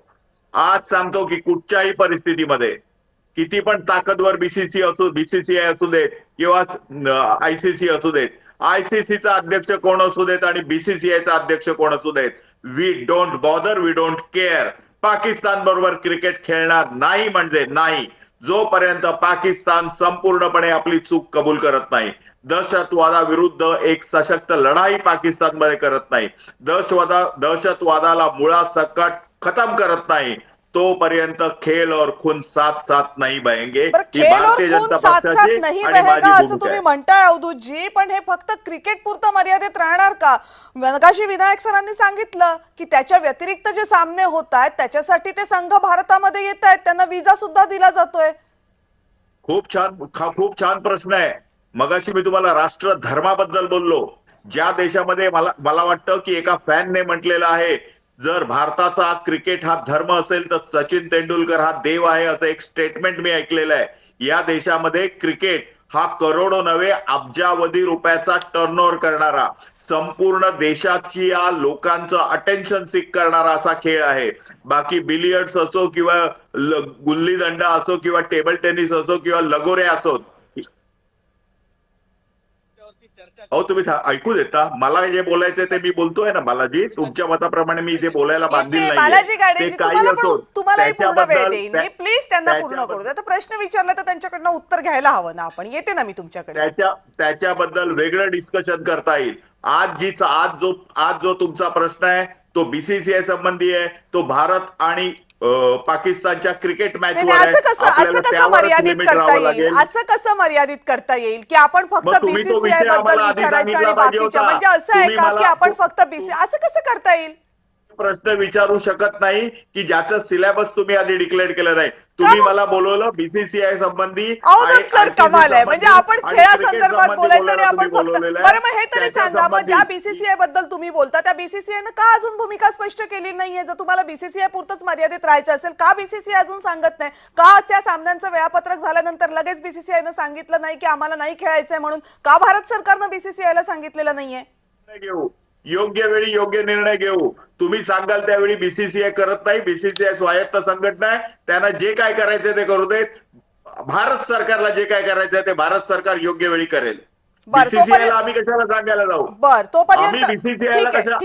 आज सांगतो की कुठच्याही परिस्थितीमध्ये किती पण ताकदवर BCCI असू देत किंवा ICC असू देत, ICCचा अध्यक्ष कोण असू देत आणि BCCIचा अध्यक्ष कोण असू देत, we don't bother, we don't care. Pakistan बरोबर क्रिकेट खेळणार नाही म्हणजे नाही, जोपर्यंत पाकिस्तान संपूर्णपणे आपली चूक कबूल करत नाही, दहशतवादाविरुद्ध एक सशक्त लढाई पाकिस्तानमध्ये करत नाही, दहशतवादाला मुळासकट खतम करत नाही, तोपर्यंत खेल और खून साथ साथ नहीं बहेंगे. बरं, ही खेल और भारतीय खून जनता साथ साथ पक्षाची नाही आणि बहेगा माझी असं भूमिका तुम्ही आहे. म्हणताय अवधूतजी, पण हे फक्त क्रिकेट पुरतं मर्यादित राहणार का? मगाशी विनायक सरांनी सांगितलं की त्याच्या व्यतिरिक्त जे सामने होत आहेत त्याच्यासाठी ते संघ भारतामध्ये येत आहेत, त्यांना विजा सुद्धा दिला जातोय. खूप छान प्रश्न आहे. मगाशी मी तुम्हाला राष्ट्र धर्माबद्दल बोललो. ज्या देशामध्ये मला वाटतं की एका फॅनने म्हटलेलं आहे, जर भारताचा क्रिकेट हा धर्म असेल तर सचिन तेंडुलकर हा देव आहे, असं एक स्टेटमेंट मी ऐकलेलं आहे. या देशामध्ये क्रिकेट हा करोडो नव्हे अब्जावधी रुपयाचा टर्नओव्हर करणारा, संपूर्ण देशाची या लोकांचं अटेन्शन सीक करणारा असा खेळ आहे. बाकी बिलियर्ड्स असो किंवा गुल्ली दंडा असो किंवा टेबल टेनिस असो किंवा लगोरे असो. अहो तुम्ही ऐकू देता? मला जे बोलायचंय ते मी बोलतोय ना बालाजी. तुमच्या मताप्रमाणे मी इथे बोलायला बांधील येते नाही. बालाजी गाडेजी, तुम्हालाही पूर्ण वेळ त्याच्याबद्दल देईन मी. प्लीज त्यांना पूर्ण करू द्या. तर प्रश्न विचारला तर त्यांच्याकडनं उत्तर घ्यायला हवं ना आपण. येते ना मी तुमच्याकडे. त्याच्याबद्दल वेगळं डिस्कशन करता येईल. आज जो तुमचा प्रश्न आहे तो बीसीसीआय संबंधी आहे. तो भारत आणि पाकिस्तानच्या क्रिकेट मॅचवर आहे. असं कसं मर्यादित करता येईल? असं कसं मर्यादित करता येईल की आपण फक्त बीसीसीआय बद्दल विचारायचं आणि बाकीच्या, म्हणजे असं आहे का की आपण फक्त असं कसं करता येईल? प्रश्न विचारू शकत नाही की ज्याचं सिलेबस तुम्ही आधी डिक्लेअर केलं नाही. तुम्ही मला बोलवलं बीसीसीआय संबंधी. अवधूत सर कमाल आहे, म्हणजे आपण खेळासंदर्भात बोलायचं आणि आपण फक्त. बरं मग हे तरी सांगा, मग ज्या बीसीसीआय बद्दल तुम्ही बोलता त्या बीसीसीआयनं का अजून भूमिका स्पष्ट केली नाहीये? जर तुम्हाला बीसीसीआय पुरतच मर्यादित राहायचं असेल, का बीसीसीआय अजून सांगत नाही? का त्या सामन्यांचं वेळापत्रक झाल्यानंतर लगेच बीसीसीआयनं सांगितलं नाही की आम्हाला नाही खेळायचंय म्हणून? का भारत सरकारनं बीसीसीआयला सांगितलेलं नाहीये? योग्य वेळी योग्य निर्णय घेऊ. तुम्ही सांगाल त्यावेळी बीसीसीआय करत नाही. बीसीसीआय स्वायत्त संघटना आहे, त्यांना जे काय करायचं ते करू देत. भारत सरकारला जे काय करायचं ते भारत सरकार योग्य वेळी करेल. बीसीसीआयला आम्ही कशाला सांगायला जाऊ?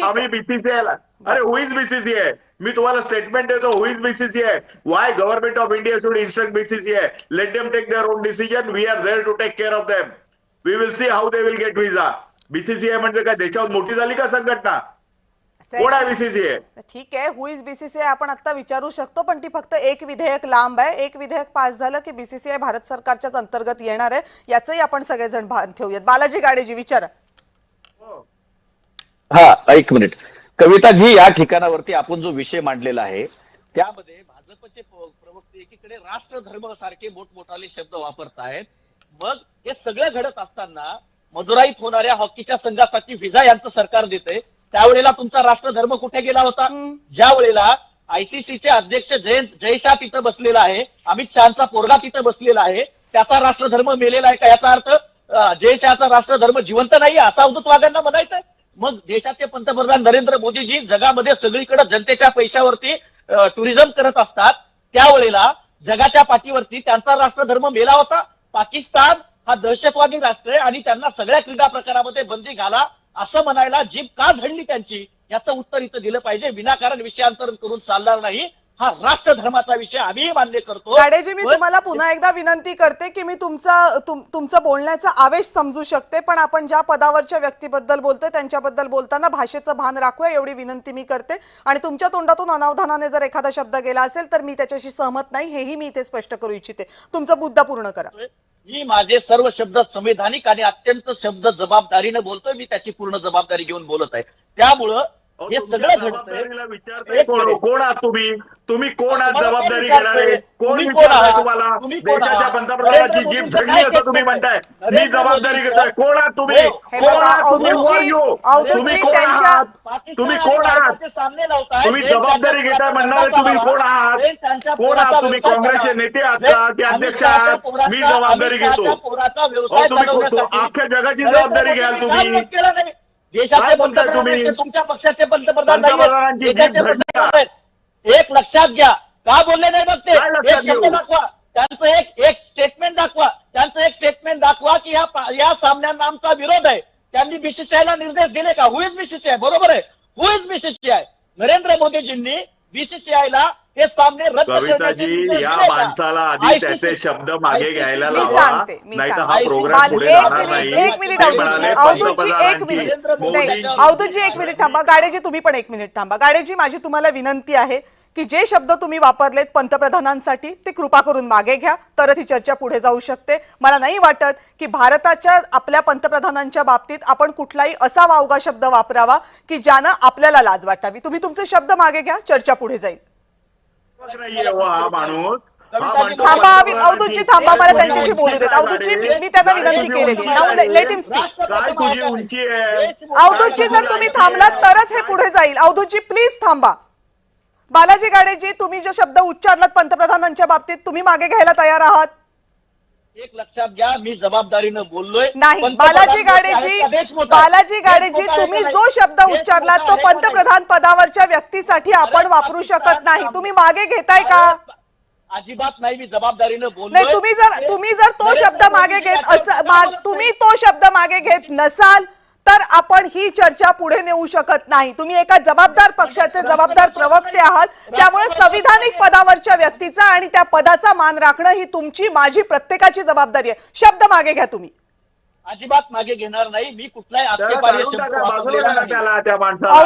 आम्ही बीसीसीआयला अरे हु इज बीसीसीआय? मी तुम्हाला स्टेटमेंट देतो. Who is BCCI? Why government of India should instruct BCCI? Let them take their own decision. We are there to take care of them. We will see how they will get visa. BCCI म्हणजे काय देशावर मोठी झाली का संघटना? कोण आहे बीसीसीआय? ठीक आहे, हु इज बीसीसीआय आपण आता विचारू शकतो, पण ती फक्त एक विधेयक लांब आहे. एक विधेयक पास झालं की बीसीसीआय भारत सरकारच्याच अंतर्गत येणार आहे, याचंही आपण सगळेजण भान ठेवूयात. बालाजी गाडेजी विचारा. हा, एक मिनिट. कविताजी, या ठिकाणावरती आपण जो विषय मांडलेला आहे त्यामध्ये भाजपचे प्रवक्ते एकीकडे राष्ट्रधर्म सारखे मोठमोठाले शब्द वापरतायत. मग हे सगळं घडत असताना मदुराईत होणाऱ्या हॉकीच्या संघासाठी व्हिसा यांचं सरकार देतंय. त्यावेळेला तुमचा राष्ट्रधर्म कुठे गेला होता? ज्या वेळेला आयसीसीचे अध्यक्ष जयशाह तिथं बसलेला आहे, अमित शहाचा पोरगा तिथं बसलेला आहे, त्याचा राष्ट्रधर्म मेलेला आहे का? याचा अर्थ जयशहाचा राष्ट्रधर्म जिवंत नाही असं अवधूत वाघांना म्हणायचंय? मग देशाचे पंतप्रधान नरेंद्र मोदीजी जगामध्ये सगळीकडे जनतेच्या पैशावरती टुरिझम करत असतात. त्यावेळेला जगाच्या पाठीवरती त्यांचा राष्ट्रधर्म मेला होता. पाकिस्तान हा दहशतवादी राष्ट्र आहे आणि त्यांना सगळ्या क्रीडा प्रकारामध्ये बंदी घाला असं म्हणायला जीभ का झडली त्यांची? याचं उत्तर इथं दिलं पाहिजे. विनाकारण विषयांतरण करून चालणार नाही. हा राष्ट्रधर्माचा विषय आम्ही मान्य करतो. गाडेजी, मी तुम्हाला पुन्हा एकदा विनंती करते की मी तुमचं बोलण्याचा आवेश समजू शकते, पण आपण ज्या पदावरच्या व्यक्तीबद्दल बोलतोय त्यांच्याबद्दल बोलताना भाषेचं भान राखूया एवढी विनंती मी करते. आणि तुमच्या तोंडातून अनावधानाने जर एखादा शब्द गेला असेल तर मी त्याच्याशी सहमत नाही, हेही मी इथे स्पष्ट करू इच्छिते. तुमचा मुद्दा पूर्ण करा. मी माझे सर्व शब्द संवैधानिक आणि अत्यंत शब्द जबाबदारीने बोलतोय. मी त्याची पूर्ण जबाबदारी घेऊन बोलत आहे. त्यामुळं हे सगळं विचारतोय कोण आहात तुम्ही? तुम्ही कोण आहात जबाबदारी घेणारे? कोण विचारताय तुम्हाला? देशाच्या पंतप्रधानाची जीभ झडली असं तुम्ही म्हणताय. मी जबाबदारी घेतोय. कोण आहात तुम्ही? कोण आहात तुम्ही? तुम्ही कोण आहात? तुम्ही कोण आहात? तुम्ही जबाबदारी घेताय म्हणणार तुम्ही कोण आहात? कोण आहात तुम्ही? काँग्रेसचे नेते आहात का की अध्यक्ष आहात? मी जबाबदारी घेतो. तुम्ही अख्ख्या जगाची जबाबदारी घ्याल तुम्ही. देशाचे पंतप्रधान तुमच्या पक्षाचे पंतप्रधान एक लक्षात घ्या. का बोलले नाही मग ते? एक शब्द दाखवा. त्यांचं एक स्टेटमेंट दाखवा. त्यांचं एक स्टेटमेंट दाखवा की या सामन्यांना आमचा विरोध आहे. त्यांनी बीसीसीआयला निर्देश दिले का? हु इज बीसीसीआय? बरोबर आहे, हु इज बीसीसीआय? नरेंद्र मोदीजींनी बीसीसीआयला हे सामने रद्द कविताजी, या माणसाला आधी त्याचे शब्द मागे घ्यायला लावा, नाही तर हा प्रोग्राम पुढे जाणार नाही. एक मिनिट अवधूतजी एक मिनिट थांबा. गाडेजी तुम्ही पण एक मिनिट थांबा. गाडेजी, माझी तुम्हाला विनंती आहे की जे शब्द तुम्ही वापरलेत पंतप्रधानांसाठी ते कृपा करून मागे घ्या, तरच ही चर्चा पुढे जाऊ शकते. मला नाही वाटत की भारताच्या आपल्या पंतप्रधानांच्या बाबतीत आपण कुठलाही असा वावगा शब्द वापरावा की ज्यानं आपल्याला लाज वाटावी. तुम्ही तुमचे शब्द मागे घ्या, चर्चा पुढे जाईल. नाहीये हो हा माणूस. थांबा अवधूतजी, थांबा, मला त्यांच्याशी बोलू देत. अवधूतजी, मी त्यांना विनंती केलेली. Now let him speak. काय तुझी उंची आहे? अवधूतजी, जर तुम्ही थांबलात तरच हे पुढे जाईल. अवधूतजी प्लीज थांबा. बालाजी गाडेजी, तुम्ही जे शब्द उच्चारलात पंतप्रधानांच्या बाबतीत, तुम्ही मागे घ्यायला तयार आहात? एक लक्षात घ्या, मी जबाबदारीनं बोललोय. नाही, बालाजी गाडेजी, तुम्ही जो शब्द उच्चारलात तो पंतप्रधान पदावरच्या व्यक्तीसाठी आपण वापरू शकत नाही. तुम्ही मागे घेताय का? अजिबात नाही, मी जबाबदारीनं नाही, बोललोय. तुम्ही जर तो शब्द मागे घेत तुम्ही तो शब्द मागे घेत नसाल तर आपण ही चर्चा पुढे नेऊ शकत नाही. तुम्ही एका जबाबदार पक्षाचे जबाबदार प्रवक्ते आहात, त्यामुळे संविधानिक पदावरच्या व्यक्तीचा आणि त्या पदाचा मान राखणं ही तुमची, माझी, प्रत्येकाची जबाबदारी आहे. शब्द मागे घ्या तुम्ही. अजिबात मागे घेणार नाही. मी कुठलाही आक्षेपार्ह शब्द वापरलेला नाही. त्या माणसाला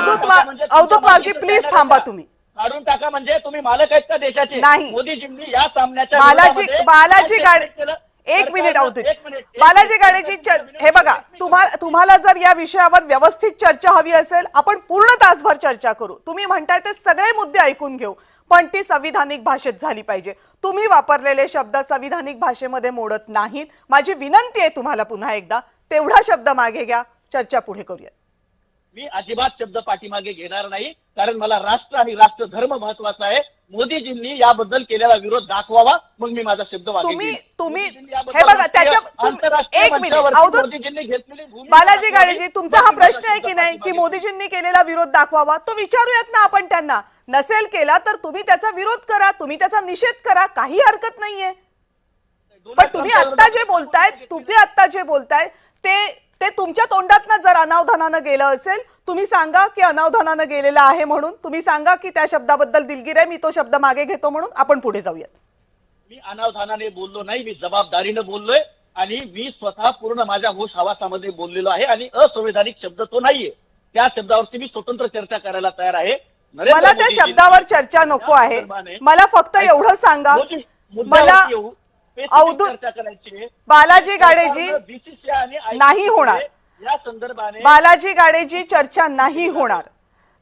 अवधूत वाघजी, प्लीज थांबा. तुम्ही काढून टाका. म्हणजे तुम्ही मालक आहेत का देशाचे? नाही. मोदीजींनी या सामन्याच्या बालाजी गाडे, एक मिनिट अवधूत. बालाजी गाडेजी, हे बघा, तुम्हाला जर या विषयावर व्यवस्थित चर्चा हवी असेल, आपण पूर्ण तासभर चर्चा करू. तुम्ही म्हणताय ते सगळे मुद्दे ऐकून घेऊ, पण ती संविधानिक भाषेत झाली पाहिजे. तुम्ही वापरलेले शब्द संविधानिक भाषेमध्ये मोडत नाहीत. माझी विनंती आहे तुम्हाला पुन्हा एकदा, तेवढा शब्द मागे घ्या, चर्चा पुढे करूया. मी अजिबात शब्द पाठीमागे घेणार नाही, कारण मला राष्ट्र आणि राष्ट्रधर्म महत्वाचा आहे. मोदीजींनी याबद्दल केलेला विरोध दाखवावा, मग मी माझा शब्द मागे घेईन. तुम्ही हे बघा, एक मिनिट अवधूत. बालाजी गाडेजी, तुमचा हा प्रश्न आहे की नाही की मोदीजींनी केलेला विरोध दाखवावा, तो विचारूयात ना आपण त्यांना. नसेल केला तर तुम्ही त्याचा विरोध करा, तुम्ही त्याचा निषेध करा, काही हरकत नाहीये. पण तुम्ही आता जे बोलताय ते तुमच्या तोंडातनं जर अनावधानानं गेलं असेल, तुम्ही सांगा की अनावधानानं गेलेलं आहे म्हणून. तुम्ही सांगा की त्या शब्दाबद्दल दिलगीर आहे, मी तो शब्द मागे घेतो म्हणून. आपण पुढे जाऊयात. मी अनावधानाने बोललो नाही, मी जबाबदारीनं बोललोय आणि मी स्वतः पूर्ण माझ्या होश हवासामध्ये बोललेलो आहे. आणि असंवैधानिक शब्द तो नाहीये. त्या शब्दावरती मी स्वतंत्र चर्चा करायला तयार आहे. मला त्या शब्दावर चर्चा नको आहे. मला फक्त एवढं सांगा, मला बालाजी गाडेजी नाही होणार. या संदर्भाने बालाजी गाडेजी, चर्चा नाही होणार.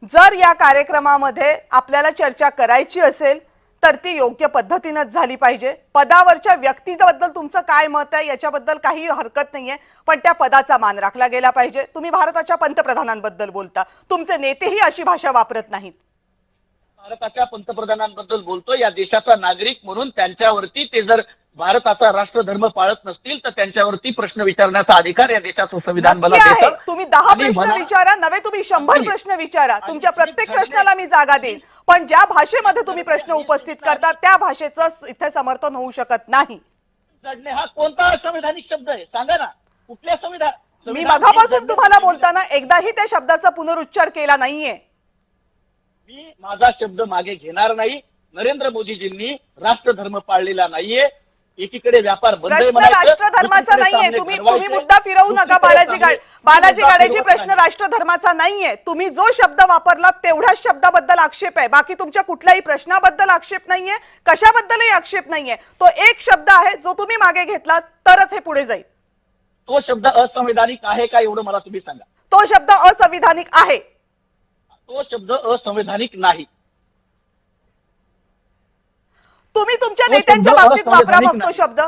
जर या कार्यक्रमामध्ये आपल्याला चर्चा करायची असेल तर ती योग्य पद्धतीनेच झाली पाहिजे. पदावरच्या व्यक्तीबद्दल तुमचं काय मत आहे याच्याबद्दल काही हरकत नाहीये, पण त्या पदाचा मान राखला गेला पाहिजे. तुम्ही भारताच्या पंतप्रधानांबद्दल बोलता, तुमचे नेतेही अशी भाषा वापरत नाहीत. भारताच्या पंतप्रधानांबद्दल बोलतो, या देशाचा नागरिक म्हणून त्यांच्यावरती, ते जर भारताचा राष्ट्रधर्म पाळत नसतील तर त्यांच्यावरती प्रश्न विचारण्याचा अधिकार या देशाचं संविधान मला देतं. तुम्ही 10 प्रश्न विचारा, नव्हे तुम्ही 100 प्रश्न विचारा. तुमच्या प्रत्येक प्रश्नाला मी जागा देईन, पण ज्या भाषेमध्ये तुम्ही प्रश्न उपस्थित करता त्या भाषेचं इथे समर्थन होऊ शकत नाही. चढणे हा कोणता संवैधानिक शब्द आहे सांगा ना? कुठल्या संविधान? मी मगापासून तुम्हाला बोलताना एकदाही त्या शब्दाचा पुनरुच्चार केला नाहीये. मी माझा शब्द मागे घेणार नाही. नरेंद्र मोदीजींनी राष्ट्रधर्म पाळलेला नाहीये. एकीकडे व्यापार बंद प्रश्न राष्ट्रधर्माचा नाहीये. तुम्ही मुद्दा फिरवू नका. बालाजी गाडेजी, प्रश्न राष्ट्रधर्माचा नाहीये. तुम्ही जो शब्द वापरला तेवढ्याच शब्दाबद्दल आक्षेप आहे. बाकी तुमच्या कुठल्याही प्रश्नाबद्दल आक्षेप नाहीये, कशाबद्दलही आक्षेप नाहीये. तो एक शब्द आहे जो तुम्ही मागे घेतला तरच हे पुढे जाईल. तो शब्द असंवैधानिक आहे का एवढं मला तुम्ही सांगा. तो शब्द असंविधानिक आहे. तो शब्द असंवैधानिक नाही. तुम्ही तुमच्या नेत्यांच्या बाबतीत वापरा मग तो शब्द.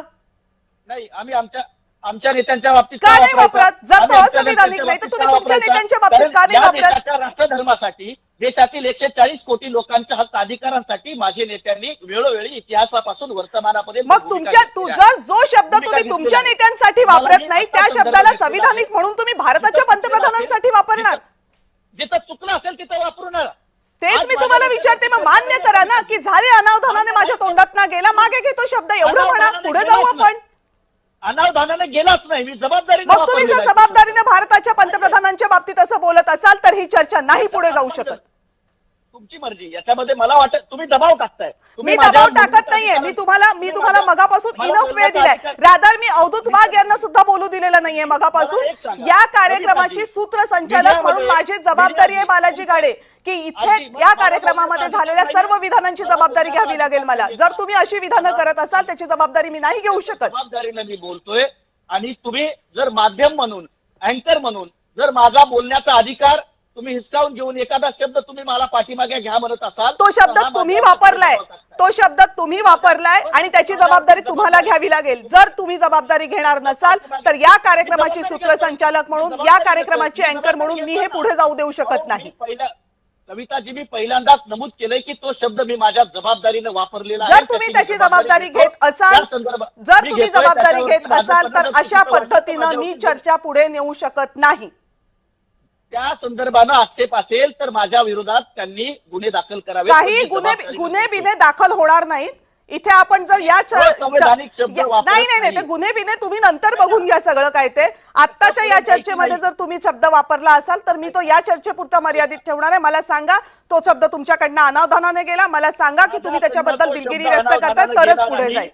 नाही, आम्ही आमच्या नेत्यांच्या बाबतीत का नाही वापरत? जर तो असंविधानिक नाही तर तुम्ही तुमच्या नेत्यांच्या बाबतीत का नाही वापरत? राष्ट्रधर्मासाठी, देशातील 140 कोटी लोकांच्या हक्क अधिकारांसाठी माझे नेत्यांनी वेळोवेळी इतिहासापासून वर्तमानामध्ये जर जो शब्द तुम्ही तुमच्या नेत्यांसाठी वापरत नाही त्या शब्दाला संविधानिक म्हणून तुम्ही भारताच्या पंतप्रधानांसाठी वापरणार. जिथं चुकलं असेल तिथं वापरू नका. तेच मी तुम्हाला विचारते. मग मान्य करा ना की झाले, अनावधानाने माझ्या तोंडात ना गेला, मागे घेतो शब्द, एवढं म्हणा. पुढे जाऊ आपण. अनावधानाने गेलाच नाही, मी जबाबदारी. मग तुम्ही जर जबाबदारीने भारताच्या पंतप्रधानांच्या बाबतीत असं बोलत असाल तर ही चर्चा नाही पुढे जाऊ शकत. तुमची मर्जी, याच्यामध्ये मला वाटत तुम्ही दबाव टाकताय. मी दबाव टाकत नाहीये. मी तुम्हाला मगापासून इनफ वेळ दिलाय. रादर मी अवधूत वाघ यांना सुद्धा बोलू दिलेलं नाहीये मगापासून. या कार्यक्रमाची सूत्रसंचालक म्हणून माझी जबाबदारी आहे बालाजी गाडे, की इथे या कार्यक्रमामध्ये झालेल्या सर्व विधानांची जबाबदारी घ्यावी लागेल मला. जर तुम्ही अशी विधानं करत असाल त्याची जबाबदारी मी नाही घेऊ शकत. जबाबदारीने मी बोलतोय आणि तुम्ही जर माध्यम म्हणून, अँकर म्हणून जर माझा बोलण्याचा अधिकार तुम्ही हिसकावून घेऊन एखादा शब्द तुम्ही मला पाठीमागे घ्या म्हणत असाल, तो शब्द तुम्ही वापरलाय. तो शब्द तुम्ही वापरलाय आणि त्याची जबाबदारी तुम्हाला घ्यावी लागेल. जर तुम्ही जबाबदारी घेणार नसाल तर या कार्यक्रमाची सूत्रसंचालक म्हणून, या कार्यक्रमाची अँकर म्हणून मी हे पुढे जाऊ देऊ शकत नाही. कविताजी, मी पहिल्यांदाच नमूद केलंय की तो शब्द मी माझ्या जबाबदारीने वापरलेला आहे. जर तुम्ही त्याची जबाबदारी घेत असाल, जर तुम्ही जबाबदारी घेत असाल तर अशा पद्धतीनं मी चर्चा पुढे नेऊ शकत नाही. त्या संदर्भानं आक्षेप असेल तर माझ्या विरोधात त्यांनी गुन्हे दाखल करावे. काही गुन्हे बिने दाखल होणार नाहीत इथे. आपण जर या नाही ते गुन्हे बिने तुम्ही नंतर बघून घ्या सगळं काय ते. आत्ताच्या या चर्चेमध्ये जर तुम्ही शब्द वापरला असाल तर मी तो या चर्चेपुरता मर्यादित ठेवणार आहे. मला सांगा तो शब्द तुमच्याकडनं अनावधानाने गेला, मला सांगा की तुम्ही त्याच्याबद्दल दिलगिरी व्यक्त करताय तरच पुढे जाईल.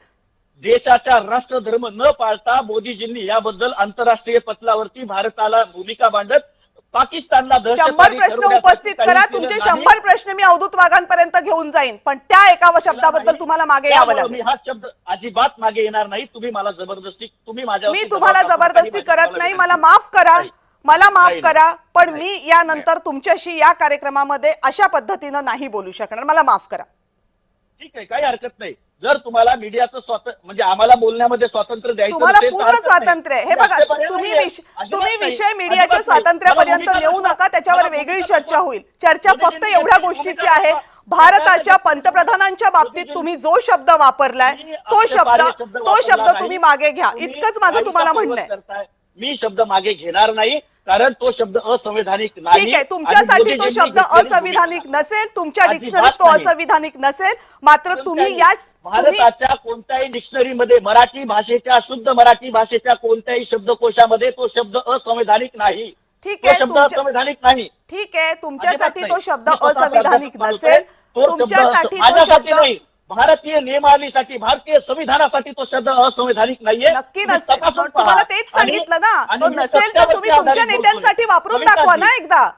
देशाचा राष्ट्रधर्म न पाळता मोदीजींनी याबद्दल आंतरराष्ट्रीय पटलावरती भारताला भूमिका मांडत पाकिस्तानला 100 प्रश्न उपस्थित करा. तुमचे 100 प्रश्न मी अवधूत वाघांपर्यंत घेऊन जाईन, पण त्या एका शब्दाबद्दल तुम्हाला मागे यावं लागेल. हा शब्द अजिबात मागे येणार नाही. तुम्ही मला जबरदस्ती, मी तुम्हाला जबरदस्ती करत नाही. मला माफ करा, मला माफ करा, पण मी यानंतर तुमच्याशी या कार्यक्रमामध्ये अशा पद्धतीनं नाही बोलू शकणार. मला माफ करा. ठीक आहे, काही हरकत नाही. जर तुम्हाला मीडियाचं स्वातंत्र्य म्हणजे आम्हाला बोलण्यामध्ये स्वातंत्र्य द्यायचं तुम्हाला पूर्ण स्वातंत्र्य हे बघा. तुम्ही विषय मीडियाच्या स्वातंत्र्यापर्यंत नेऊ नका, त्याच्यावर वेगळी चर्चा होईल. चर्चा फक्त एवढ्या गोष्टीची आहे, भारताच्या पंतप्रधानांच्या बाबतीत तुम्ही जो शब्द वापरलाय तो शब्द तुम्ही मागे घ्या. इतकंच माझं तुम्हाला म्हणणं आहे. मी शब्द मागे घेणार नाही, कारण तो शब्द असंवैधानिक नाही. ठीक आहे, तुमच्यासाठी तो शब्द असंविधानिक नसेल, तुमच्या डिक्शनरीत तो असंविधानिक नसेल, मात्र तुम्ही याच भारताच्या कोणत्याही डिक्शनरीमध्ये मराठी भाषेच्या, शुद्ध मराठी भाषेच्या कोणत्याही शब्दकोशामध्ये तो शब्द असंवैधानिक नाही. ठीक आहे, शब्द असंवैधानिक नाही. ठीक आहे, तुमच्यासाठी तो शब्द असंविधानिक नसेल, तुमच्यासाठी तो शब्द नाही. भारतीय नियमावलीसाठी, भारतीय संविधानासाठी तो शब्द असंवैधानिक नाहीये. नक्की नसेल. तुम्हाला तेच सांगितलं ना. तो नसेल तर तुम्ही तुमच्या नेत्यांसाठी वापरून दाखवा ना एकदा.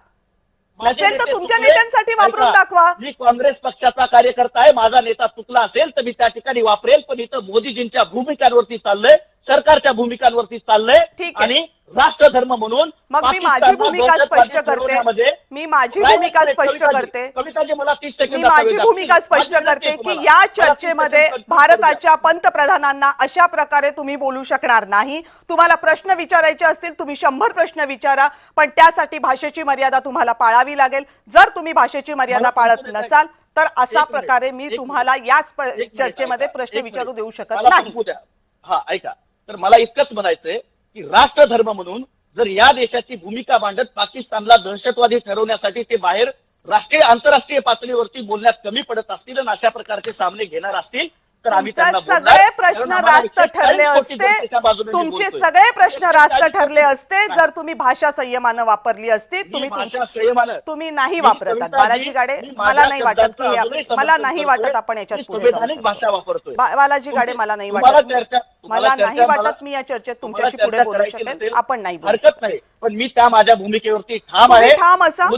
नसेल तर तुमच्या नेत्यांसाठी वापरून दाखवा. मी काँग्रेस पक्षाचा कार्यकर्ता आहे. माझा नेता चुकला असेल तर मी त्या ठिकाणी वापरेल, पण इथं मोदीजींच्या भूमिकांवरती चाललंय, सरकारच्या भूमिकांवरती चाललंय आणि राष्ट्रधर्म म्हणून मग मी माझी भूमिका स्पष्ट करते. मी माझी भूमिका स्पष्ट करते. कविताजी, मला 30 सेकंद. मी माझी भूमिका स्पष्ट करते की या चर्चेमध्ये भारताच्या पंतप्रधानांना अशा प्रकारे तुम्ही बोलू शकणार नाही. तुम्हाला प्रश्न विचारायचे असतील तुम्ही 100 प्रश्न विचारा, पण त्यासाठी भाषेची मर्यादा तुम्हाला पाळावी लागेल. जर तुम्ही भाषेची मर्यादा पाळत नसाल तर अशा प्रकारे मी तुम्हाला याच चर्चेमध्ये प्रश्न विचारू देऊ शकत नाही. हा, ऐका, तर मला इतकंच म्हणायचंय की राष्ट्रधर्म म्हणून जर या देशाची भूमिका मांडत पाकिस्तानला दहशतवादी ठरवण्यासाठी ते बाहेर राष्ट्रीय, आंतरराष्ट्रीय पातळीवरती बोलण्यात कमी पडत असतील आणि अशा प्रकारचे सामने घेणार असतील तर आम्ही त्यांना सगळे प्रश्न रास्त ठरले असते. तुमचे सगळे प्रश्न रास्त ठरले असते जर तुम्ही भाषा संयमानं वापरली असती. तुम्ही नाही वापरत. बालाजी गाडे, मला नाही वाटत की मला नाही वाटत आपण याच्यात पुढे जाऊ भाषा वापरतोय. बालाजी गाडे, मला नाही वाटत मी या चर्चेत तुमच्याशी पुढे बोलू शकेल. आपण नाही बोलू हरकत नाही, पण मी त्या माझ्या भूमिकेवरती ठाम आहे. ठाम असा.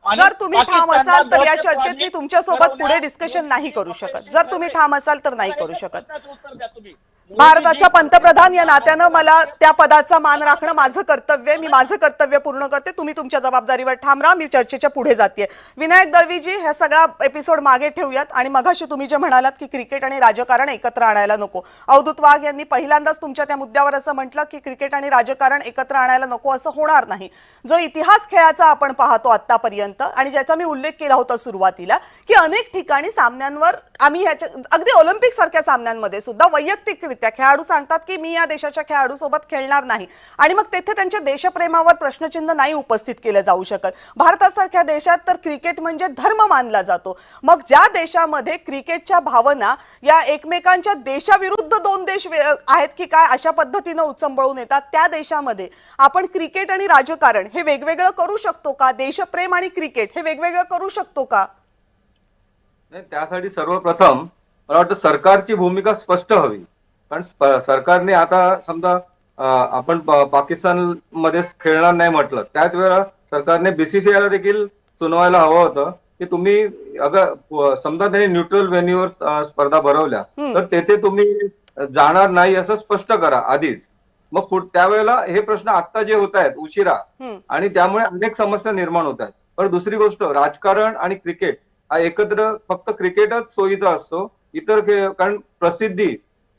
जर तुम्ही ठाम असाल तर या चर्चेत मी तुमच्यासोबत पुढे डिस्कशन नाही करू शकत. जर तुम्ही ठाम असाल तर नाही करू शकत. भारताच्या पंतप्रधान या नात्यानं मला त्या पदाचा मान राखणं माझं कर्तव्य आहे. मी माझं कर्तव्य पूर्ण करते. तुम्ही तुमच्या जबाबदारीवर ठाम राहा. मी चर्चेच्या पुढे जाते. विनायक दळवीजी, हा सगळा एपिसोड मागे ठेवूयात. आणि मगाशी तुम्ही जे म्हणालात की क्रिकेट आणि राजकारण एकत्र आणायला नको, अवधूत वाघ यांनी पहिल्यांदाच तुमच्या त्या मुद्द्यावर असं म्हटलं की क्रिकेट आणि राजकारण एकत्र आणायला नको, असं होणार नाही. जो इतिहास खेळाचा आपण पाहतो आतापर्यंत आणि ज्याचा मी उल्लेख केला होता सुरुवातीला की अनेक ठिकाणी सामन्यांवर आम्ही ह्याच्या अगदी ऑलिम्पिक सारख्या सामन्यांमध्ये सुद्धा वैयक्तिकरित्या खेळाडू सांगतात की मी या देशाच्या खेळाडूसोबत खेळणार नाही आणि मग तेथे त्यांच्या देशप्रेमावर प्रश्नचिन्ह नाही उपस्थित केलं जाऊ शकत. भारतासारख्या देशात तर क्रिकेट म्हणजे धर्म मानला जातो. मग ज्या देशामध्ये क्रिकेटच्या भावना या एकमेकांच्या देशाविरुद्ध दोन देश आहेत की काय अशा पद्धतीनं उचंबळून येतात, त्या देशामध्ये आपण क्रिकेट आणि राजकारण हे वेगवेगळं करू शकतो का? देशप्रेम आणि क्रिकेट हे वेगवेगळं करू शकतो का? नाही, त्यासाठी सर्वप्रथम मला वाटतं सरकारची भूमिका स्पष्ट हवी. कारण सरकारने आता समजा आपण पाकिस्तान मध्ये खेळणार नाही म्हटलं, त्याच वेळा सरकारने बीसीसीआयला देखील सुनावायला हवं होतं की तुम्ही अगर समजा त्यांनी न्यूट्रल व्हेन्यूवर स्पर्धा भरवल्या तर तेथे तुम्ही जाणार नाही असं स्पष्ट करा आधीच. मग त्यावेळेला हे प्रश्न आता जे होत आहेत उशिरा आणि त्यामुळे अनेक समस्या निर्माण होत आहेत. पण दुसरी गोष्ट, राजकारण आणि क्रिकेट हा एकत्र फक्त क्रिकेटच सोयीचा असतो. इतर कारण प्रसिद्धी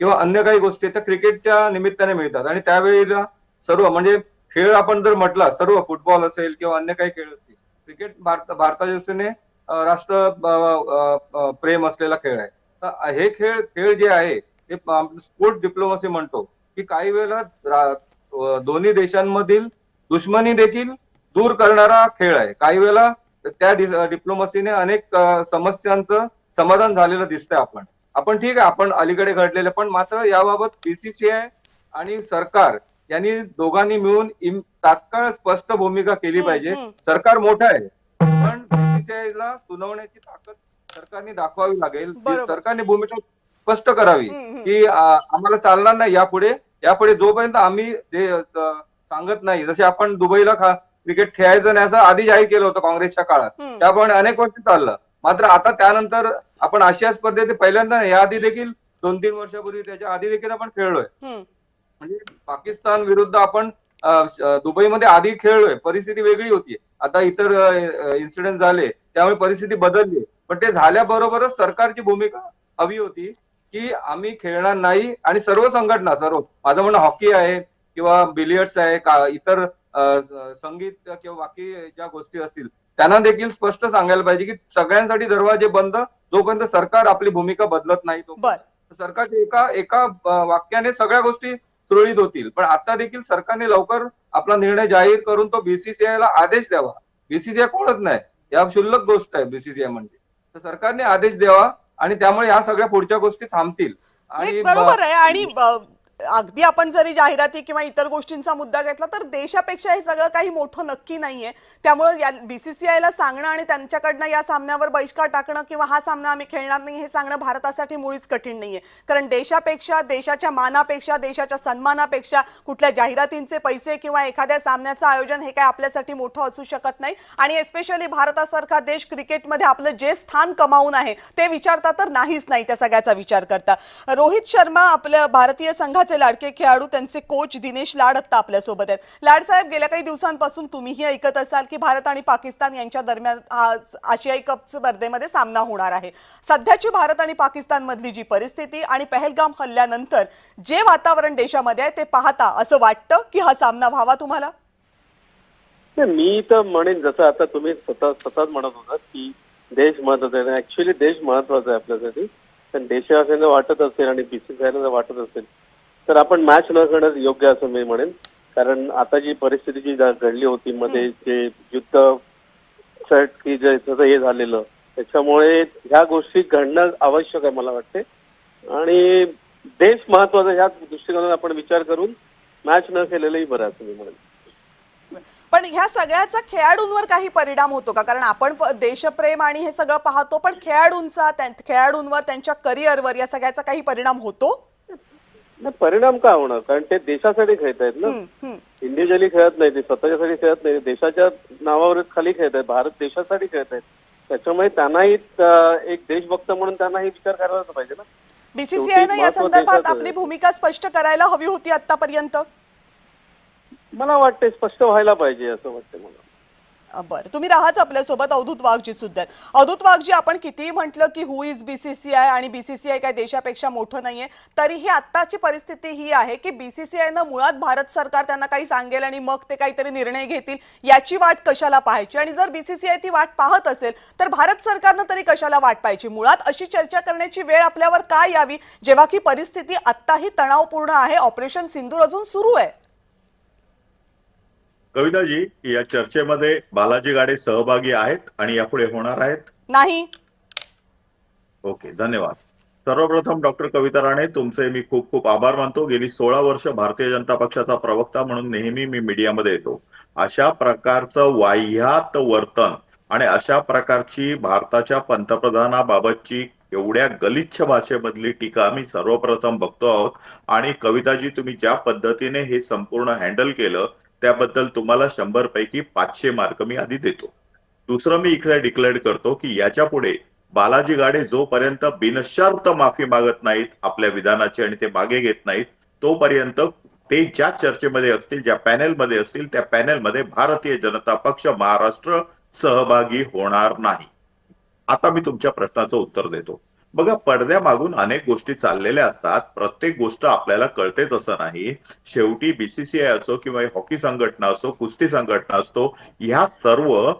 किंवा अन्य काही गोष्टी त्या क्रिकेटच्या निमित्ताने मिळतात आणि त्यावेळेला सर्व म्हणजे खेळ आपण जर म्हटला, सर्व फुटबॉल असेल किंवा अन्य काही खेळ असतील, क्रिकेट भारताच्या दृष्टीने राष्ट्र प्रेम असलेला खेळ आहे. तर हे खेळ जे आहे ते स्पोर्ट डिप्लोमसी म्हणतो की काही वेळेला दोन्ही देशांमधील दुश्मनी देखील दूर करणारा खेळ आहे. काही वेळेला त्या डिप्लोमसीने अनेक समस्यांचं समाधान झालेलं दिसतंय. आपण ठीक आहे, आपण अलीकडे घडलेले, पण मात्र याबाबत बीसीसीआय आणि सरकार यांनी दोघांनी मिळून तात्काळ स्पष्ट भूमिका केली पाहिजे. सरकार मोठं आहे पण बीसीसीआयला सुनावण्याची ताकद सरकारने दाखवावी लागेल. सरकारने भूमिका स्पष्ट करावी की आम्हाला चालणार नाही यापुढे जोपर्यंत आम्ही सांगत नाही. जसे आपण दुबईला क्रिकेट खेळायचं नाही असं आधी जाहीर केलं होतं काँग्रेसच्या काळात, त्याप्रमाणे अनेक वर्ष चाललं. मात्र आता त्यानंतर आपण आशिया स्पर्धेत पहिल्यांदा याआधी देखील 2-3 वर्षापूर्वी त्याच्या आधी देखील आपण खेळलोय. म्हणजे पाकिस्तान विरुद्ध आपण दुबईमध्ये आधी खेळलोय, परिस्थिती वेगळी होती. आता इतर इन्सिडेंट झाले त्यामुळे परिस्थिती बदलली, पण ते झाल्याबरोबरच सरकारची भूमिका हवी होती की आम्ही खेळणार नाही. आणि सर्व संघटना, माझं म्हणणं हॉकी आहे किंवा बिलियर्ड्स आहे का इतर संगीत किंवा बाकी ज्या गोष्टी असतील त्यांना देखील स्पष्ट सांगायला पाहिजे की सगळ्यांसाठी दरवाजे बंद जोपर्यंत सरकार आपली भूमिका बदलत नाही तोपर्यंत. सरकारच्या एका वाक्याने सगळ्या गोष्टी सुरळीत होतील. पण आता देखील सरकारने लवकर आपला निर्णय जाहीर करून तो बीसीसीआयला आदेश द्यावा. बीसीसीआय कोणच नाही, या क्षुल्लक गोष्ट आहे बीसीसीआय म्हणजे. तर सरकारने आदेश द्यावा आणि त्यामुळे या सगळ्या पुढच्या गोष्टी थांबतील. आणि बरोबर आहे. आणि अगदी आपण जरी जाहिराती किंवा इतर गोष्टींचा मुद्दा घेतला तर देशापेक्षा हे सगळं काही मोठं नक्की नाहीये. त्यामुळे बीसीसीआयला सांगणं आणि त्यांच्याकडनं या सामन्यावर बहिष्कार टाकणं किंवा हा सामना आम्ही खेळणार नाही हे सांगणं भारतासाठी मुळीच कठीण नाहीये. कारण देशापेक्षा, देशाच्या मानापेक्षा, देशाच्या सन्मानापेक्षा कुठल्या जाहिरातींचे पैसे किंवा एखाद्या सामन्याचं आयोजन हे काय आपल्यासाठी मोठं असू शकत नाही. आणि एस्पेशली भारतासारखा देश क्रिकेटमध्ये आपलं जे स्थान कमावून आहे ते विचारता तर नाहीच नाही, त्या सगळ्याचा विचार करता. रोहित शर्मा आपल्या भारतीय संघात लाडके खेळाडू, त्यांचे कोच दिनेश लाड आता आपल्या सोबत आहेत. लाड साहेब, गेल्या काही दिवसांपासून तुम्हीही ऐकत असाल की भारत आणि पाकिस्तान यांच्या दरम्यान आशियाई कप स्पर्धेमध्ये सामना होणार आहे. सध्याची भारत आणि पाकिस्तान मधली जी परिस्थिती आणि पहलगाम हल्ल्यानंतर जे वातावरण देशामध्ये आहे ते पाहता असं वाटतं की हा सामना व्हावा तुम्हाला? मी तर म्हणेन, जसं आता तुम्ही सतत म्हणत होतात की देश महत्वाचा आहे. ऍक्च्युअली देश महत्वाचा आहे आपल्यासाठी. पण देशवासियांना वाटत असेल आणि बीसीसीआयला वाटत असेल तर आपण मॅच न करणं योग्य असं मी म्हणेन. कारण आता जी परिस्थिती जी घडली होती मध्ये, जे युद्ध की जे हे झालेलं, त्याच्यामुळे ह्या गोष्टी घडणं आवश्यक आहे मला वाटते. आणि देश महत्वाचा ह्या दृष्टिकोनातून आपण विचार करून मॅच न केलेलंही बरं असं मी म्हणेन. पण ह्या सगळ्याचा खेळाडूंवर काही परिणाम होतो का? कारण आपण देशप्रेम आणि हे सगळं पाहतो, पण खेळाडूंवर, त्यांच्या करिअरवर या सगळ्याचा काही परिणाम होतो? परिणाम का होणार? कारण ते देशासाठी खेळत आहेत ना, इंडिव्हिज्युअली खेळत नाही, ते स्वतःच्यासाठी खेळत नाही, देशाच्या नावावर खाली खेळत आहेत, भारत देशासाठी खेळत आहेत. त्याच्यामुळे त्यांनाही एक देशभक्त म्हणून त्यांनाही विचार करायला पाहिजे ना. बीसीसीआयनं या संदर्भात आपली भूमिका स्पष्ट करायला हवी होती आतापर्यंत. मला वाटते स्पष्ट व्हायला पाहिजे असं वाटतं मला. बरं, तुम्ही राहाच आपल्यासोबत. अवधूत वाघजी सुद्धा आहेत. अवधूत वाघजी, आपण कितीही म्हटलं की हु इज बीसीसीआय आणि बीसीसीआय काय देशापेक्षा मोठं नाहीये, तरीही आत्ताची परिस्थिती ही आहे की बीसीसीआयनं मुळात भारत सरकार त्यांना काही सांगेल आणि मग ते काहीतरी निर्णय घेतील याची वाट कशाला पाहायची? आणि जर बीसीसीआय ती वाट पाहत असेल तर भारत सरकारनं तरी कशाला वाट पाहायची? मुळात अशी चर्चा करण्याची वेळ आपल्यावर का यावी जेव्हा की परिस्थिती आत्ताही तणावपूर्ण आहे, ऑपरेशन सिंदूर अजून सुरू आहे? कविताजी, या चर्चेमध्ये बालाजी गाडे सहभागी आहेत आणि यापुढे होणार आहेत? नाही. ओके, धन्यवाद. सर्वप्रथम डॉक्टर कविता राणे, तुमचे मी खूप खूप आभार मानतो. गेली 16 वर्ष भारतीय जनता पक्षाचा प्रवक्ता म्हणून नेहमी मी मीडियामध्ये येतो. अशा प्रकारचं वाह्यात वर्तन आणि अशा प्रकारची भारताच्या पंतप्रधानाबाबतची एवढ्या गलिच्छ भाषेमधली टीका मी सर्वप्रथम बघतो आहोत. आणि कविताजी, तुम्ही ज्या पद्धतीने हे संपूर्ण हँडल केलं त्याबद्दल तुम्हाला 100 पैकी 500 मार्क मी आधी देतो. दुसरं, मी इकडे डिक्लेअर करतो की याच्या पुढे बालाजी गाडे जोपर्यंत बिनशर्त माफी मागत नाहीत आपल्या विधानाची आणि ते मागे घेत नाहीत, तोपर्यंत ते ज्या चर्चेमध्ये असतील, ज्या पॅनेलमध्ये असतील, त्या पॅनेलमध्ये भारतीय जनता पक्ष महाराष्ट्र सहभागी होणार नाही. आता मी तुमच्या प्रश्नाचं उत्तर देतो. बघा, पडद्यामागून अनेक गोष्टी चाललेल्या असतात. प्रत्येक गोष्ट आपल्याला कळतेच असं नाही. शेवटी बीसीसीआय असो किंवा हॉकी संघटना असो, कुस्ती संघटना असतो, ह्या सर्व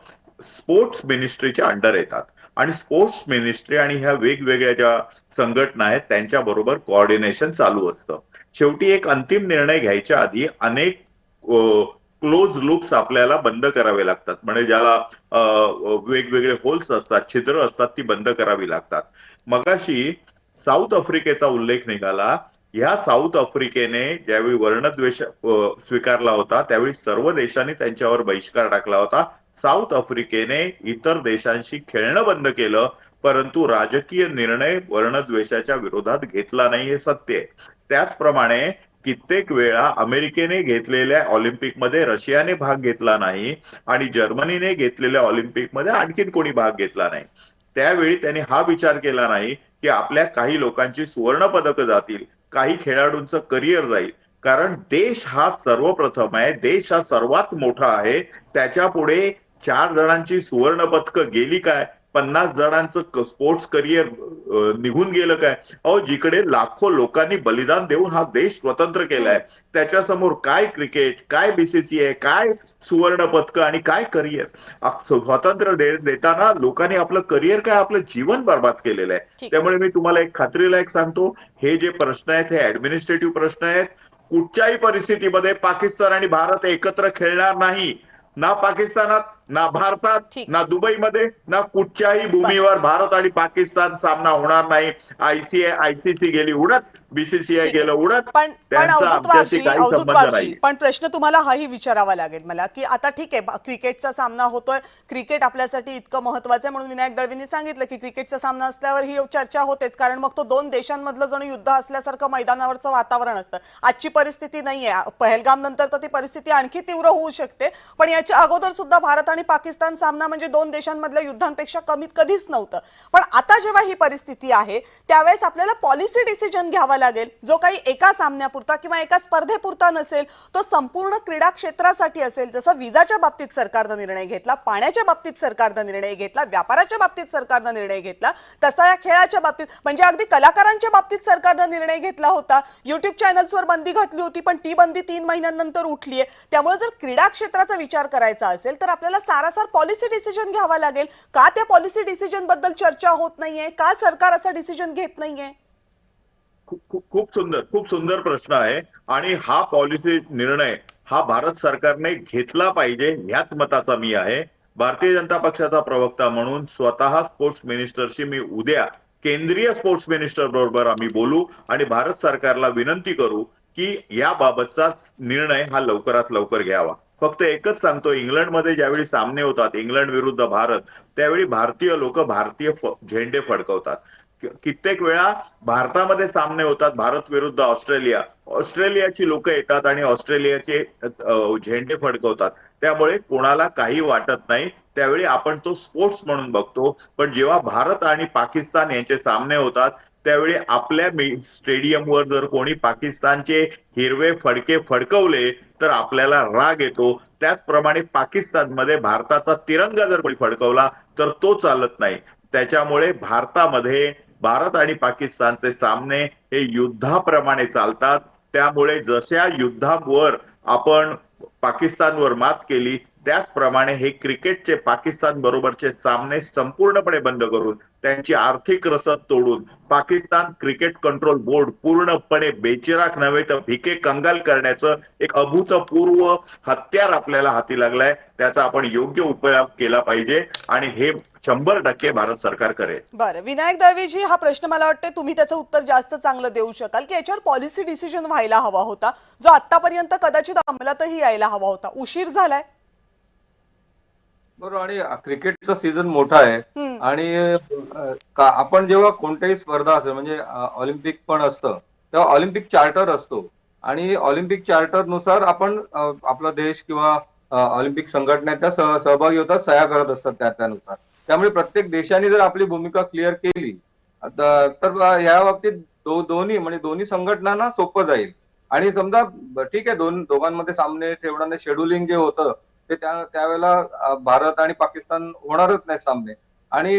स्पोर्ट्स मिनिस्ट्रीच्या अंडर येतात आणि स्पोर्ट्स मिनिस्ट्री आणि ह्या वेगवेगळ्या ज्या संघटना आहेत त्यांच्या बरोबर कोऑर्डिनेशन चालू असतं. शेवटी एक अंतिम निर्णय घ्यायच्या आधी अनेक क्लोज लूप्स आपल्याला बंद करावे लागतात. म्हणजे ज्याला वेगवेगळे होल्स असतात, छिद्र असतात, ती बंद करावी लागतात. मगाशी साऊथ आफ्रिकेचा उल्लेख निघाला. ह्या साऊथ आफ्रिकेने ज्यावेळी वर्णद्वेष स्वीकारला होता त्यावेळी सर्व देशांनी त्यांच्यावर बहिष्कार टाकला होता. साऊथ आफ्रिकेने इतर देशांशी खेळणं बंद केलं, परंतु राजकीय निर्णय वर्णद्वेषाच्या विरोधात घेतला नाही, हे सत्य आहे. त्याचप्रमाणे कित्येक वेळा अमेरिकेने घेतलेल्या ऑलिम्पिकमध्ये रशियाने भाग घेतला नाही आणि जर्मनीने घेतलेल्या ऑलिम्पिकमध्ये आणखीन कोणी भाग घेतला नाही. त्यावेळी त्यांनी हा विचार केला नाही की आपल्या काही लोकांची सुवर्ण पदकं जातील, काही खेळाडूंचं करिअर जाईल. कारण देश हा सर्वप्रथम आहे, देश हा सर्वात मोठा आहे. त्याच्या पुढे 4 जणांची सुवर्ण पदकं गेली काय, 50 जणांचं स्पोर्ट्स करिअर निघून गेलं काय? अहो, जिकडे लाखो लोकांनी बलिदान देऊन हा देश स्वतंत्र केलाय, त्याच्यासमोर काय क्रिकेट, काय बीसीसीआय, काय सुवर्ण पदकं आणि काय करिअर? स्वातंत्र्य देताना लोकांनी आपलं करिअर काय, आपलं जीवन बर्बाद केलेलं आहे. त्यामुळे मी तुम्हाला एक खात्रीला एक सांगतो, हे जे प्रश्न आहेत हे ऍडमिनिस्ट्रेटिव्ह प्रश्न आहेत. कुठच्याही परिस्थितीमध्ये पाकिस्तान आणि भारत एकत्र खेळणार नाही. ना पाकिस्तानात, ना भारतात, ना दुबईमध्ये, ना कुठच्याही भूमीवर भारत आणि पाकिस्तान सामना होणार नाही. आयसीसी गेली उडत, बीसीसीआय गेलं उडत. पण अवधूत वाघजी, पण प्रश्न तुम्हाला हाही विचारावा लागेल मला की आता ठीक आहे, क्रिकेटचा सामना होतोय, क्रिकेट आपल्यासाठी इतकं महत्वाचं आहे म्हणून विनायक दळवींनी सांगितलं की क्रिकेटचा सामना असल्यावर ही चर्चा होतेच, कारण मग तो 2 देशांमधलं जणू युद्ध असल्यासारखं मैदानावरचं वातावरण असतं. आजची परिस्थिती नाहीये. पहलगाम नंतर तर ती परिस्थिती आणखी तीव्र होऊ शकते, पण याच्या अगोदर सुद्धा भारत आणि पाकिस्तान सामना म्हणजे 2 देशांमधल्या युद्धांपेक्षा कमीत कधीच नव्हतं. पण आता जेव्हा ही परिस्थिती आहे त्यावेळेस आपल्याला पॉलिसी डिसिजन घ्यावा लागेल, जो काही एका सामन्यापुरता किंवा एका स्पर्धेपुरता नसेल, तो संपूर्ण क्रीडा क्षेत्रासाठी असेल. जसं विजाच्या बाबतीत सरकारनं निर्णय घेतला, पाण्याच्या बाबतीत सरकारनं निर्णय घेतला, व्यापाराच्या बाबतीत सरकारनं निर्णय घेतला, तसा या खेळाच्या बाबतीत म्हणजे अगदी कलाकारांच्या बाबतीत सरकारनं निर्णय घेतला होता. युट्यूब चॅनल्सवर बंदी घातली होती, पण ती बंदी 3 महिन्यांनंतर उठलीये. त्यामुळे जर क्रीडा क्षेत्राचा विचार करायचा असेल तर आपल्याला सारासार पॉलिसी डिसिजन घ्यावा लागेल. का त्या पॉलिसी डिसिजन बद्दल चर्चा होत नाहीये? का सरकार असा डिसिजन घेत नाहीये? खूप सुंदर प्रश्न आहे. आणि हा पॉलिसी निर्णय हा भारत सरकारने घेतला पाहिजे ह्याच मताचा मी आहे. भारतीय जनता पक्षाचा प्रवक्ता म्हणून स्वतः स्पोर्ट्स मिनिस्टरशी मी उद्या केंद्रीय स्पोर्ट्स मिनिस्टर बरोबर आम्ही बोलू आणि भारत सरकारला विनंती करू की याबाबतचा निर्णय हा लवकरात लवकर घ्यावा. फक्त एकच सांगतो, इंग्लंडमध्ये ज्यावेळी सामने होतात, इंग्लंड विरुद्ध भारत, त्यावेळी भारतीय लोक भारतीय झेंडे फडकवतात. कित्येक वेळा भारतामध्ये सामने होतात, भारत विरुद्ध ऑस्ट्रेलिया, ऑस्ट्रेलियाची लोक येतात आणि ऑस्ट्रेलियाचे झेंडे फडकवतात. त्यामुळे कोणाला काही वाटत नाही. त्यावेळी आपण तो स्पोर्ट्स म्हणून बघतो. पण जेव्हा भारत आणि पाकिस्तान यांचे सामने होतात त्यावेळी आपल्या स्टेडियमवर जर कोणी पाकिस्तानचे हिरवे फडके फडकवले तर आपल्याला राग येतो. त्याचप्रमाणे पाकिस्तानमध्ये भारताचा तिरंगा जर कोणी फडकवला तर तो चालत नाही. त्याच्यामुळे भारत आणि पाकिस्तानचे सामने हे युद्धाप्रमाणे चालतात. त्यामुळे जशा युद्धावर आपण पाकिस्तानवर मात केली त्याचप्रमाणे हे क्रिकेटचे पाकिस्तान बरोबरचे सामने संपूर्णपणे बंद करून त्यांची आर्थिक रसद तोडून पाकिस्तान क्रिकेट कंट्रोल बोर्ड पूर्णपणे बेचिराख नव्हे तर भिके कंगाल करण्याचं एक अभूतपूर्व हत्यार आपल्याला हाती लागलाय. त्याचा आपण योग्य उपयोग केला पाहिजे आणि हे 100% भारत सरकार करेल. बरं, विनायक दळवीजी, हा प्रश्न मला वाटतं तुम्ही त्याचं उत्तर जास्त चांगलं देऊ शकाल की याच्यावर पॉलिसी डिसिजन व्हायला हवा होता, जो आतापर्यंत कदाचित अंमलातही यायला हवा होता. उशीर झालाय. बरोबर. आणि क्रिकेटचा सीझन मोठा आहे आणि आपण जेव्हा कोणत्याही स्पर्धा असेल म्हणजे ऑलिम्पिक पण असतं तेव्हा ऑलिम्पिक चार्टर असतो आणि ऑलिम्पिक चार्टरनुसार आपण आपला देश किंवा ऑलिम्पिक संघटना त्या सहभागी होतात, सह्या करत असतात त्यानुसार. त्यामुळे प्रत्येक देशाने जर आपली भूमिका क्लिअर केली तर या बाबतीत दोन्ही संघटनांना सोपं जाईल. आणि समजा ठीक आहे दोघांमध्ये सामने ठेवण्याने शेड्युलिंग जे होतं ते त्यावेळेला भारत आणि पाकिस्तान होणारच नाही सामने. आणि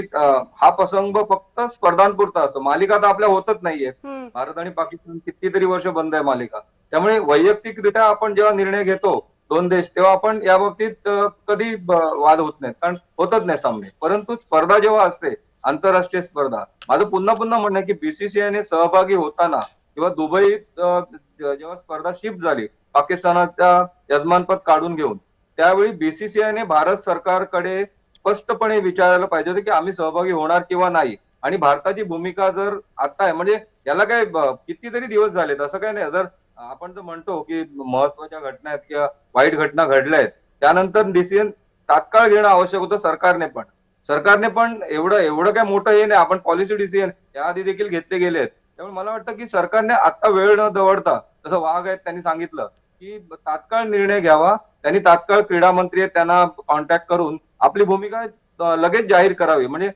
हा प्रसंग फक्त स्पर्धांपुरता असतो, मालिका तर आपल्या होतच नाहीये. भारत आणि पाकिस्तान कितीतरी वर्ष बंद आहे मालिका. त्यामुळे वैयक्तिकरित्या आपण जेव्हा निर्णय घेतो दोन देश तेव्हा आपण या बाबतीत कधी वाद होत नाहीत, कारण होतच नाही सामने. परंतु स्पर्धा जेव्हा असते आंतरराष्ट्रीय स्पर्धा, माझं पुन्हा म्हणणं की बीसीसीआयने सहभागी होताना किंवा दुबईत जेव्हा स्पर्धा शिफ्ट झाली पाकिस्तानाच्या यजमानपद काढून घेऊन, त्यावेळी बीसीसीआयने भारत सरकारकडे स्पष्टपणे विचारायला पाहिजे होते की आम्ही सहभागी होणार किंवा नाही. आणि भारताची भूमिका जर आता आहे म्हणजे याला काय कितीतरी दिवस झालेत, असं काय नाही. जर आपण जर म्हणतो की महत्वाच्या घटना आहेत किंवा वाईट घटना घडल्या आहेत त्यानंतर डिसिजन तात्काळ घेणं आवश्यक होतं सरकारने पण एवढं काय मोठं हे नाही, आपण पॉलिसी डिसिजन याआधी देखील घेतले गेले आहेत. त्यामुळे मला वाटतं की सरकारने आता वेळ न दवडता, जसं वाघ आहेत त्यांनी सांगितलं की तात्काळ निर्णय घ्यावा. त्यांनी तात्काळ क्रीडा मंत्री आहेत त्यांना कॉन्टॅक्ट करून आपली भूमिका लगेच जाहीर करावी. म्हणजे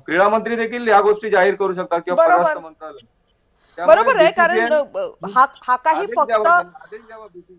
क्रीडा मंत्री देखील या गोष्टी जाहीर करू शकतात किंवा परराष्ट्र मंत्रालय. बरोबर आहे, कारण हा काही फक्त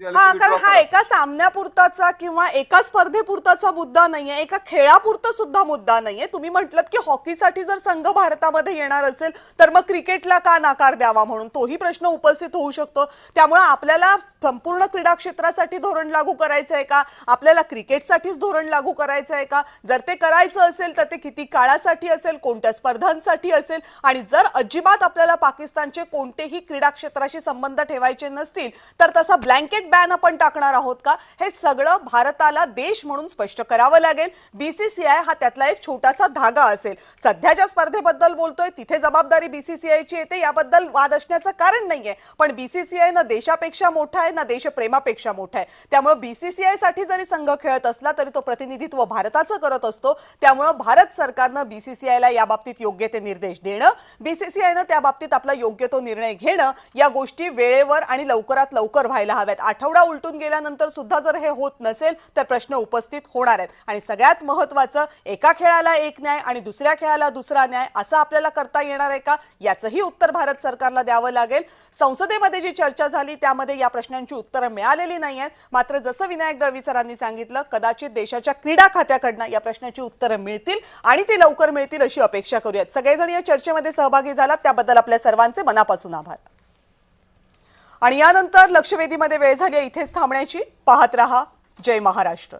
कारण हा एका सामन्यापुरताचा किंवा एका स्पर्धेपुरताचा मुद्दा नाहीये, एका खेळापुरता सुद्धा मुद्दा नाहीये. तुम्ही म्हटलं की हॉकीसाठी जर संघ भारतामध्ये येणार असेल तर मग क्रिकेटला का नकार द्यावा म्हणून तोही प्रश्न उपस्थित होऊ शकतो. त्यामुळे आपल्याला संपूर्ण क्रीडा क्षेत्रासाठी धोरण लागू करायचं आहे का, आपल्याला क्रिकेटसाठीच धोरण लागू करायचं आहे का, जर ते करायचं असेल तर ते किती काळासाठी असेल, कोणत्या स्पर्धांसाठी असेल, आणि जर अजिबात आपल्याला पाकिस्तानचे कोणतेही क्रीडा क्षेत्राशी संबंध ठेवायचे नसतील तर तसा ब्लँकेट बॅन आपण टाकणार आहोत का, हे सगळं भारताला देश म्हणून स्पष्ट करावं लागेल. बीसीसीआय हा त्यातला एक छोटासा धागा असेल. सध्या ज्या स्पर्धेबद्दल बोलतोय तिथे जबाबदारी बीसीसीआयची येते, याबद्दल वाद असण्याचं कारण नाहीये. पण बीसीसीआय ना देशापेक्षा मोठा आहे ना देशप्रेमापेक्षा मोठा आहे. त्यामुळे बीसीसीआय साठी जरी संघ खेळत असला तरी तो प्रतिनिधित्व भारताचं करत असतो. त्यामुळे भारत सरकारनं बीसीसीआयला या बाबतीत योग्य ते निर्देश देणं, बीसीसीआयनं त्या बाबतीत आपला योग्य तो निर्णय घेणं, या गोष्टी वेळेवर आणि लवकरात लवकर व्हायला हव्यात. आठवडा उलटून गेल्यानंतर सुद्धा जर हे होत नसेल तर प्रश्न उपस्थित होणार आहेत. आणि सगळ्यात महत्त्वाचं, एका खेळाला एक न्याय आणि दुसऱ्या खेळाला दुसरा न्याय असं आपल्याला करता येणार आहे का, याचंही उत्तर भारत सरकारला द्यावं लागेल. संसदेमध्ये जी चर्चा झाली त्यामध्ये या प्रश्नांची उत्तरं मिळालेली नाही आहेत. मात्र जसं विनायक दळवी सरांनी सांगितलं, कदाचित देशाच्या क्रीडा खात्याकडनं या प्रश्नाची उत्तरं मिळतील आणि ती लवकर मिळतील अशी अपेक्षा करूयात. सगळेजण या चर्चेमध्ये सहभागी झालात त्याबद्दल आपल्या सर्वांचे मनापासून आभार. आणि यानंतर लक्षवेधीमध्ये वेळ झाली इथेच थांबण्याची. पाहत रहा जय महाराष्ट्र.